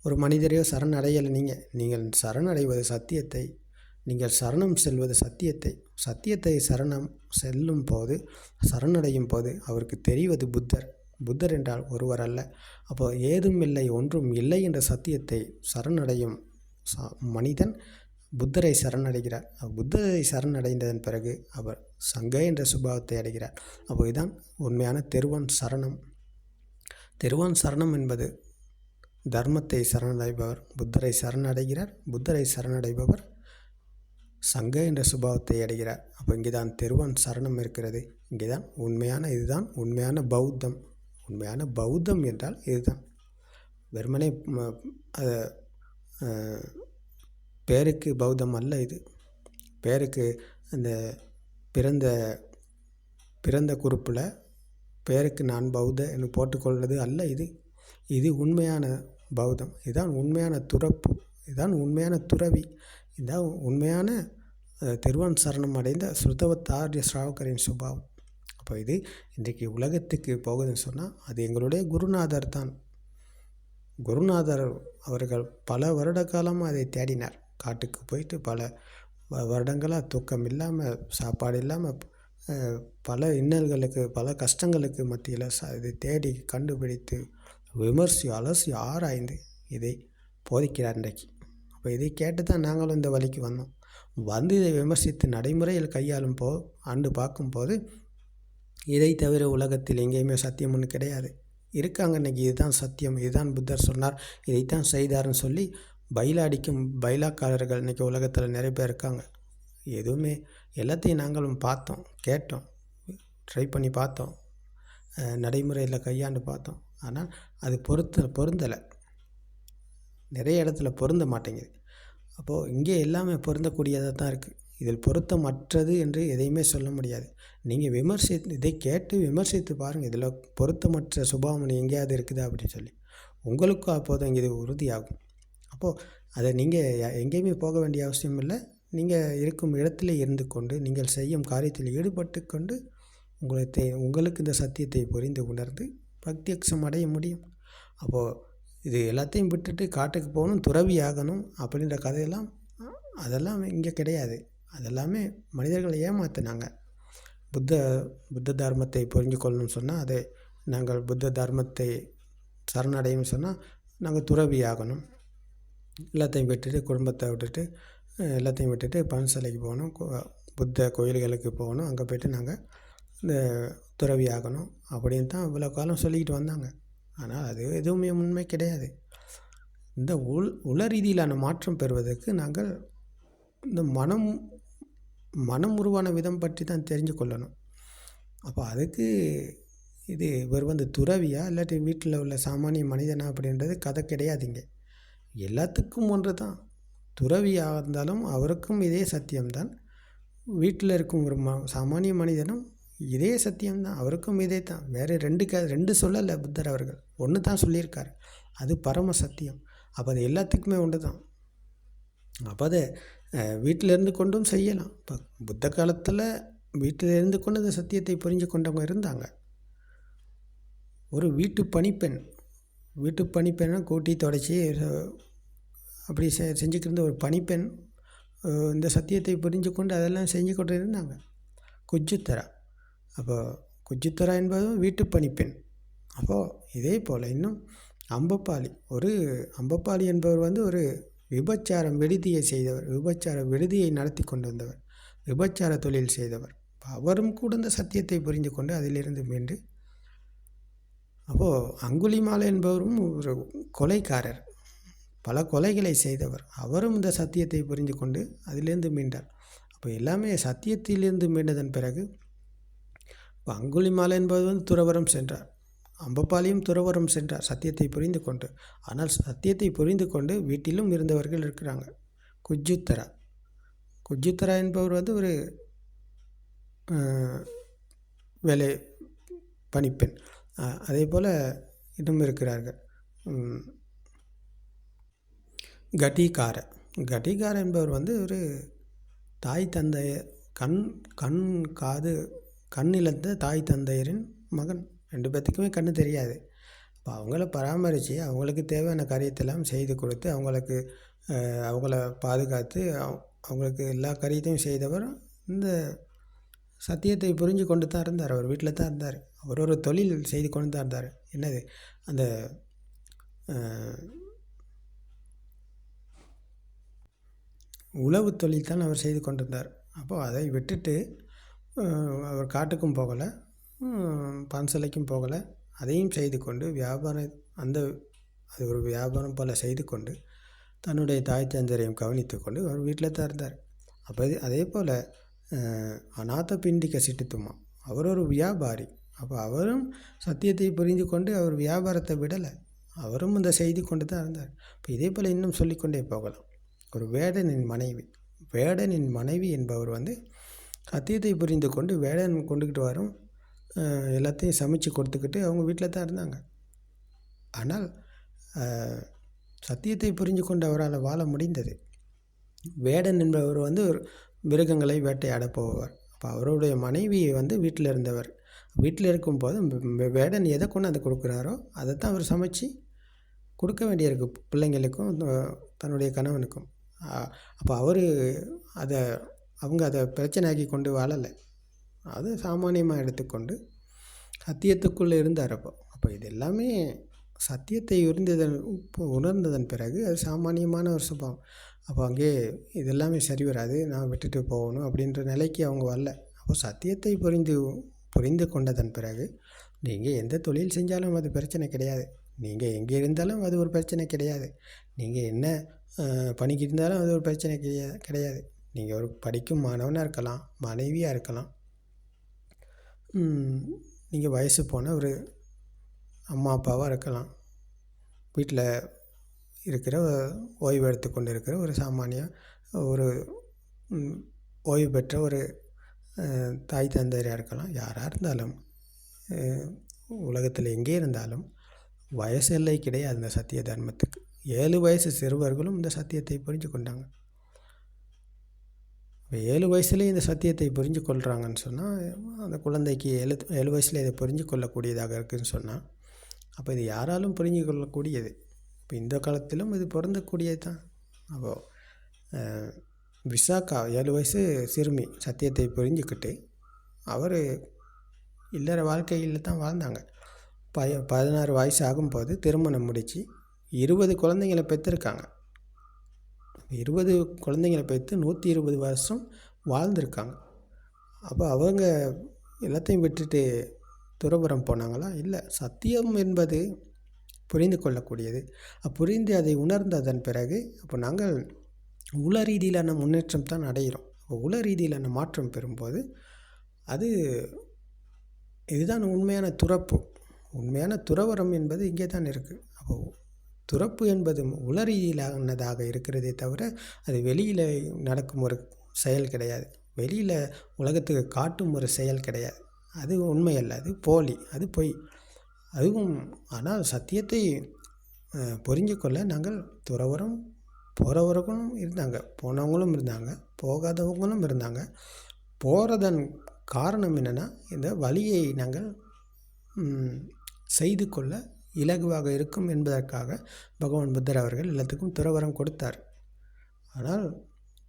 ஒரு மனிதரையோ சரணடையலை. நீங்கள் சரணடைவது சத்தியத்தை, நீங்கள் சரணம் செல்வது சத்தியத்தை சரணம் செல்லும் போது, சரணடையும் போது அவருக்கு தெரிவது புத்தர் என்றால் ஒருவர் அல்ல. அப்போ ஏதும் இல்லை ஒன்றும் இல்லை என்ற சத்தியத்தை சரணடையும் மனிதன் புத்தரை சரணடைகிறார். புத்தரை சரணடைந்ததன் பிறகு அவர் சங்க என்ற சுபாவத்தை அடைகிறார். அப்போ இதுதான் உண்மையான தெருவான் சரணம். தெருவான் சரணம் என்பது தர்மத்தை சரணடைபவர் புத்தரை சரணடைகிறார். புத்தரை சரணடைபவர் சங்க என்ற சுபாவத்தை அடைகிறார். அப்போ இங்கே தான் தெருவான் சரணம் இருக்கிறது. இங்கே தான் இதுதான் உண்மையான பௌத்தம். உண்மையான பௌத்தம் என்றால் இதுதான். வெறுமனே பேருக்கு பௌத்தம் அல்ல இது. பேருக்கு அந்த பிறந்த குறிப்பில் பேருக்கு நான் பௌத்த என்று போட்டுக்கொள்வது அல்ல இது. இது உண்மையான பௌத்தம். இதுதான் உண்மையான துறப்பு. இதுதான் உண்மையான துறவி. இதுதான் உண்மையான தெருவான் சரணம் அடைந்த ஸ்ருதவத்தாரிய ஸ்ராவகரின் சுபாவம். அப்போ இது இன்றைக்கு உலகத்துக்கு போகுதுன்னு சொன்னால் அது எங்களுடைய குருநாதர் தான். குருநாதர் அவர்கள் பல வருட காலமாக அதை தேடினார். காட்டுக்கு போயிட்டு பல வருடங்களாக தூக்கம் இல்லாமல், சாப்பாடு இல்லாமல், பல இன்னல்களுக்கு, பல கஷ்டங்களுக்கு மத்தியில் இதை தேடி கண்டுபிடித்து விமர்சி அலசி ஆராய்ந்து இதை போதிக்கிறார் இன்றைக்கு. அப்போ இதை கேட்டு தான் நாங்களும் இந்த வழிக்கு வந்தோம். இதை விமர்சித்து நடைமுறையில் கையாளும் பார்க்கும்போது இதை தவிர உலகத்தில் எங்கேயுமே சத்தியம் ஒன்று கிடையாது. இருக்காங்க இன்றைக்கி இதுதான் சத்தியம், இதுதான் புத்தர் சொன்னார், இதைத்தான் செய்தார்னு சொல்லி பைலாக்காரர்கள் இன்றைக்கி உலகத்தில் நிறைய பேர் இருக்காங்க. எதுவுமே எல்லாத்தையும் நாங்களும் பார்த்தோம், கேட்டோம், ட்ரை பண்ணி பார்த்தோம், நடைமுறையில் கையாண்டு பார்த்தோம். ஆனால் அது பொருந்தலை. நிறைய இடத்துல பொருந்த மாட்டேங்குது. அப்போது இங்கே எல்லாமே பொருந்தக்கூடியதாக தான் இருக்குது. இதில் பொருத்தமற்றது என்று எதையுமே சொல்ல முடியாது. நீங்கள் இதை கேட்டு விமர்சித்து பாருங்கள். இதில் பொருத்தமற்ற சுபாவம் எங்கேயாவது இருக்குதா அப்படின்னு சொல்லி உங்களுக்கும் அப்போது இது உறுதியாகும். அப்போது அதை நீங்கள் எங்கேயுமே போக வேண்டிய அவசியம் இல்லை. நீங்கள் இருக்கும் இடத்துல இருந்து கொண்டு நீங்கள் செய்யும் காரியத்தில் ஈடுபட்டு கொண்டு உங்களுக்கு இந்த சத்தியத்தை புரிந்து உணர்ந்து பிரத்யக்ஷம் அடைய முடியும். அப்போது இது எல்லாத்தையும் விட்டுட்டு காட்டுக்கு போகணும், துறவி ஆகணும் அப்படின்ற கதையெல்லாம் அதெல்லாம் இங்கே கிடையாது. அதெல்லாமே மனிதர்களை ஏமாற்றினாங்க. புத்த தர்மத்தை புரிஞ்சு கொள்ளணும்னு சொன்னால் அதை நாங்கள் புத்த தர்மத்தை சரணடையும் சொன்னால் நாங்கள் துறவி ஆகணும், எல்லாத்தையும் விட்டுட்டு குடும்பத்தை விட்டுட்டு எல்லாத்தையும் விட்டுட்டு பன்சலைக்கு போகணும், புத்த கோயில்களுக்கு போகணும், அங்கே போய்ட்டு நாங்கள் இந்த துறவி ஆகணும் அப்படின்னு தான் இவ்வளோ காலம் சொல்லிக்கிட்டு வந்தாங்க. ஆனால் அது எதுவுமே உண்மை கிடையாது. இந்த உள ரீதியிலான மாற்றம் பெறுவதற்கு நாங்கள் இந்த மனம் உருவான விதம் பற்றி தான் தெரிஞ்சு கொள்ளணும். அப்போ அதுக்கு இவர் துறவியா இல்லாட்டி வீட்டில் உள்ள சாமானிய மனிதனா அப்படின்றது கதை கிடையாதுங்க. எல்லாத்துக்கும் ஒன்று தான். துறவியாக இருந்தாலும் அவருக்கும் இதே சத்தியம்தான். வீட்டில் இருக்கும் ஒரு சாமானிய மனிதனும் இதே சத்தியம்தான், அவருக்கும் இதே தான். வேறு ரெண்டு சொல்லலை புத்தர் அவர்கள், ஒன்று தான் சொல்லியிருக்கார். அது பரம சத்தியம். அப்போ அது எல்லாத்துக்குமே ஒன்று தான். அப்போ அதை வீட்டில் இருந்து கொண்டும் செய்யலாம். இப்போ புத்த காலத்தில் வீட்டில் இருந்து கொண்டு அந்த சத்தியத்தை புரிஞ்சு கொண்டவங்க இருந்தாங்க. ஒரு வீட்டு பணிப்பெண்ணை கூட்டி தொடச்சி அப்படி செஞ்சுக்கிட்டு இருந்த ஒரு பணிப்பெண் இந்த சத்தியத்தை புரிஞ்சு கொண்டு அதெல்லாம் செஞ்சு கொண்டு இருந்தாங்க. குஜ்ஜுத்தரா. அப்போது குஜ்ஜுத்தரா என்பதும் வீட்டு பணிப்பெண். அப்போது இதே போல் இன்னும் அம்பப்பாளி என்பவர் ஒரு விபச்சாரம் விடுதியை செய்தவர், விபச்சார விடுதியை நடத்தி கொண்டு வந்தவர், விபச்சார தொழில் செய்தவர். அவரும் கூட இந்த சத்தியத்தை புரிந்து கொண்டு அதிலிருந்து மீண்டு, அப்போது அங்குலிமாலை என்பவரும் ஒரு கொலைக்காரர், பல கொலைகளை செய்தவர். அவரும் இந்த சத்தியத்தை புரிந்து கொண்டு அதிலிருந்து மீண்டார். அப்போ எல்லாமே சத்தியத்திலிருந்து மீண்டதன் பிறகு இப்போ அங்குலிமாலை என்பது துறவரம் சென்றார், அம்பப்பாளியும் துறவரம் சென்றார் சத்தியத்தை புரிந்து கொண்டு. ஆனால் சத்தியத்தை புரிந்து கொண்டு வீட்டிலும் இருந்தவர்கள் இருக்கிறாங்க. குஜ்ஜுத்தரா என்பவர் ஒரு வேலை பணிப்பெண். அதே போல் இன்னும் இருக்கிறார்கள். கட்டிகார என்பவர் ஒரு தாய் தந்தைய கண் இழந்த தாய் தந்தையரின் மகன். 2 பேர்த்துக்குமே கண்ணு தெரியாது. இப்போ அவங்கள பராமரித்து அவங்களுக்கு தேவையான காரியத்தெல்லாம் செய்து கொடுத்து அவங்கள பாதுகாத்து அவங்களுக்கு எல்லா காரியத்தையும் செய்தவர் இந்த சத்தியத்தை புரிஞ்சு கொண்டு தான் இருந்தார். அவர் வீட்டில் தான் இருந்தார். அவர் ஒரு தொழில் செய்து கொண்டு தான் இருந்தார். என்னது, அந்த உழவு தொழில் தான் அவர் செய்து கொண்டிருந்தார். அப்போது அதை விட்டுட்டு அவர் காட்டுக்கும் போகலை, பான்சலைக்கும் போகலை. அதையும் செய்து கொண்டு அது ஒரு வியாபாரம் போல் செய்து கொண்டு தன்னுடைய தாய் தந்தையரையும் கவனித்து கொண்டு அவர் வீட்டில் தான் இருந்தார். அப்போ அதே போல் அநாத பிண்டிக சிட்டுத்துமா, அவர் ஒரு வியாபாரி. அப்போ அவரும் சத்தியத்தை புரிந்து கொண்டு அவர் வியாபாரத்தை விடலை, அவரும் இந்த செய்து கொண்டு தான் இருந்தார். இப்போ இதே போல் இன்னும் சொல்லிக்கொண்டே போகலாம். ஒரு வேடனின் மனைவி என்பவர் சத்தியத்தை புரிந்து கொண்டு வேடன் கொண்டுக்கிட்டு வரும் எல்லாத்தையும் சமைச்சு கொடுத்துக்கிட்டு அவங்க வீட்டில் தான் இருந்தாங்க. ஆனால் சத்தியத்தை புரிஞ்சு கொண்டு அவரால் வாழ முடிந்தது. வேடன் என்பவர் ஒரு மிருகங்களை வேட்டையாட போவார். அப்போ அவருடைய மனைவியை வீட்டில் இருந்தவர். வீட்டில் இருக்கும்போது வேடன் எதை கொண்டு அதை கொடுக்குறாரோ அதை தான் அவர் சமைச்சு கொடுக்க வேண்டியிருக்கு பிள்ளைங்களுக்கும் தன்னுடைய கணவனுக்கும். அப்போ அவங்க அதை பிரச்சனையாக்கி கொண்டு வாழலை, அது சாமானியமாக எடுத்துக்கொண்டு சத்தியத்துக்குள்ளே இருந்தார். அப்போ இது எல்லாமே சத்தியத்தை உணர்ந்ததன் பிறகு அது சாமானியமான ஒரு சுபாவம். அப்போ அங்கே இது எல்லாமே சரி வராது, நான் விட்டுட்டு போகணும் அப்படின்ற நிலைக்கு அவங்க வரல. அப்போ சத்தியத்தை புரிந்து கொண்டதன் பிறகு நீங்கள் எந்த தொழில் செஞ்சாலும் அது பிரச்சனை கிடையாது, நீங்கள் எங்கே இருந்தாலும் அது ஒரு பிரச்சனை கிடையாது, நீங்கள் என்ன பண்ணிக்கிட்டு இருந்தாலும் அது ஒரு பிரச்சனை கிடையாது. நீங்கள் ஒரு படிக்கும் மாணவனாக இருக்கலாம், மனைவியாக இருக்கலாம், நீங்கள் வயசு போன ஒரு அம்மா அப்பாவாக இருக்கலாம், வீட்டில் இருக்கிற ஓய்வு எடுத்து கொண்டு இருக்கிற ஒரு சாமானிய ஒரு ஓய்வு பெற்ற ஒரு தாய் தந்தையராக இருக்கலாம். யாராக இருந்தாலும் உலகத்தில் எங்கே இருந்தாலும் வயசு எல்லை கிடையாது இந்த சத்திய தர்மத்துக்கு. 7 வயசு சிறுவர்களும் இந்த சத்தியத்தை புரிஞ்சு கொண்டாங்க. 7 வயசுலேயே இந்த சத்தியத்தை புரிஞ்சு கொள்கிறாங்கன்னு சொன்னால், அந்த குழந்தைக்கு 7 வயசில் இதை புரிஞ்சு கொள்ளக்கூடியதாக இருக்குதுன்னு சொன்னால், அப்போ இது யாராலும் புரிஞ்சு கொள்ளக்கூடியது. இப்போ இந்த காலத்திலும் இது பொருந்தக்கூடியது தான். அப்போது விசாகா 7 வயசு சிறுமி சத்தியத்தை புரிஞ்சுக்கிட்டு அவர் இல்லற வாழ்க்கையில் தான் வாழ்ந்தாங்க. 16 வயசு ஆகும்போது திருமணம் முடித்து 20 குழந்தைங்களை பெற்றிருக்காங்க. 20 குழந்தைங்களை பெற்று 120 வருஷம் வாழ்ந்திருக்காங்க. அப்போ அவங்க எல்லாத்தையும் விட்டுட்டு துறவறம் போனாங்களா? இல்லை. சத்தியம் என்பது புரிந்து கொள்ளக்கூடியது. புரிந்து அதை உணர்ந்ததன் பிறகு அப்போ நாங்கள் உள ரீதியிலான முன்னேற்றம் தான் அடைகிறோம். அப்போ உள ரீதியிலான மாற்றம் பெறும்போது அது இதுதான் உண்மையான துறப்பு. உண்மையான துறவறம் என்பது இங்கே தான் இருக்குது. அப்போ துறப்பு என்பது உள ரீதியிலானதாக இருக்கிறதே தவிர அது வெளியில் நடக்கும் ஒரு செயல் கிடையாது. வெளியில் உலகத்துக்கு காட்டும் ஒரு செயல் கிடையாது. அது உண்மையல்ல, அது போலி, அது பொய். அதுவும் ஆனால் சத்தியத்தை புரிஞ்சு கொள்ள நாங்கள் துறவரம் போகிறவர்களும் இருந்தாங்க, போனவங்களும் இருந்தாங்க, போகாதவங்களும் இருந்தாங்க. போகிறதன் காரணம் என்னென்னா, இந்த வழியை நாங்கள் செய்து கொள்ள இலகுவாக இருக்கும் என்பதற்காக பகவான் புத்தர் அவர்கள் எல்லாத்துக்கும் துறவரம் கொடுத்தார். ஆனால்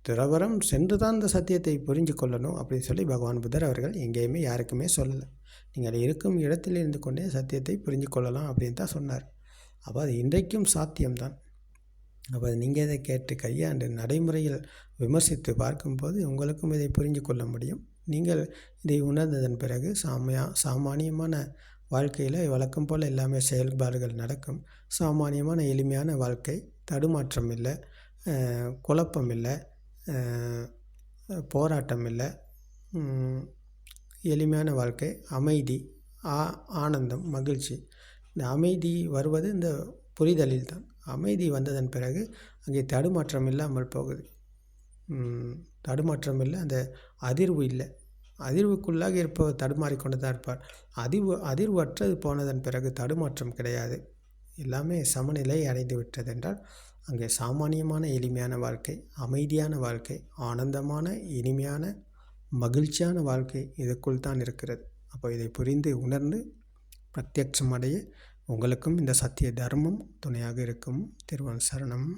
துறவரம் சென்று தான் இந்த சத்தியத்தை புரிஞ்சு கொள்ளணும் அப்படின்னு சொல்லி பகவான் புத்தர் அவர்கள் எங்கேயுமே யாருக்குமே சொல்லலை. நீங்கள் இருக்கும் இடத்தில் இருந்து கொண்டே சத்தியத்தை புரிஞ்சு கொள்ளலாம் அப்படின்னு தான் சொன்னார். அப்போ அது இன்றைக்கும் சாத்தியம்தான். அப்போ நீங்கள் இதை கேட்டு கையாண்டு நடைமுறையில் விமர்சித்து பார்க்கும்போது உங்களுக்கும் இதை புரிஞ்சு கொள்ள முடியும். நீங்கள் இதை உணர்ந்ததன் பிறகு சாமானியமான வாழ்க்கையில் வழக்கம் போல் எல்லாமே செயல்பாடுகள் நடக்கும். சாமானியமான எளிமையான வாழ்க்கை, தடுமாற்றம் இல்லை, குழப்பம் இல்லை, போராட்டம் இல்லை, எளிமையான வாழ்க்கை, அமைதி, ஆனந்தம், மகிழ்ச்சி. இந்த அமைதி வருவது இந்த புரிதலில் தான். அமைதி வந்ததன் பிறகு அங்கே தடுமாற்றம் இல்லாமல் போகுது. தடுமாற்றம் இல்லை, அந்த அதிர்வு இல்லை. அதிர்வுக்குள்ளாக இருப்பவர் தடுமாறிக்கொண்டு தான் இருப்பார். அதிர்வு அற்றது போனதன் பிறகு தடுமாற்றம் கிடையாது. எல்லாமே சமநிலை அடைந்து விட்டது என்றால் அங்கே சாமானியமான எளிமையான வாழ்க்கை, அமைதியான வாழ்க்கை, ஆனந்தமான இனிமையான மகிழ்ச்சியான வாழ்க்கை இதுக்குள் தான் இருக்கிறது. அப்போ இதை புரிந்து உணர்ந்து பிரத்யட்சம் அடைய உங்களுக்கும் இந்த சத்திய தர்மம் துணையாக இருக்கும். திருவன் சரணம்.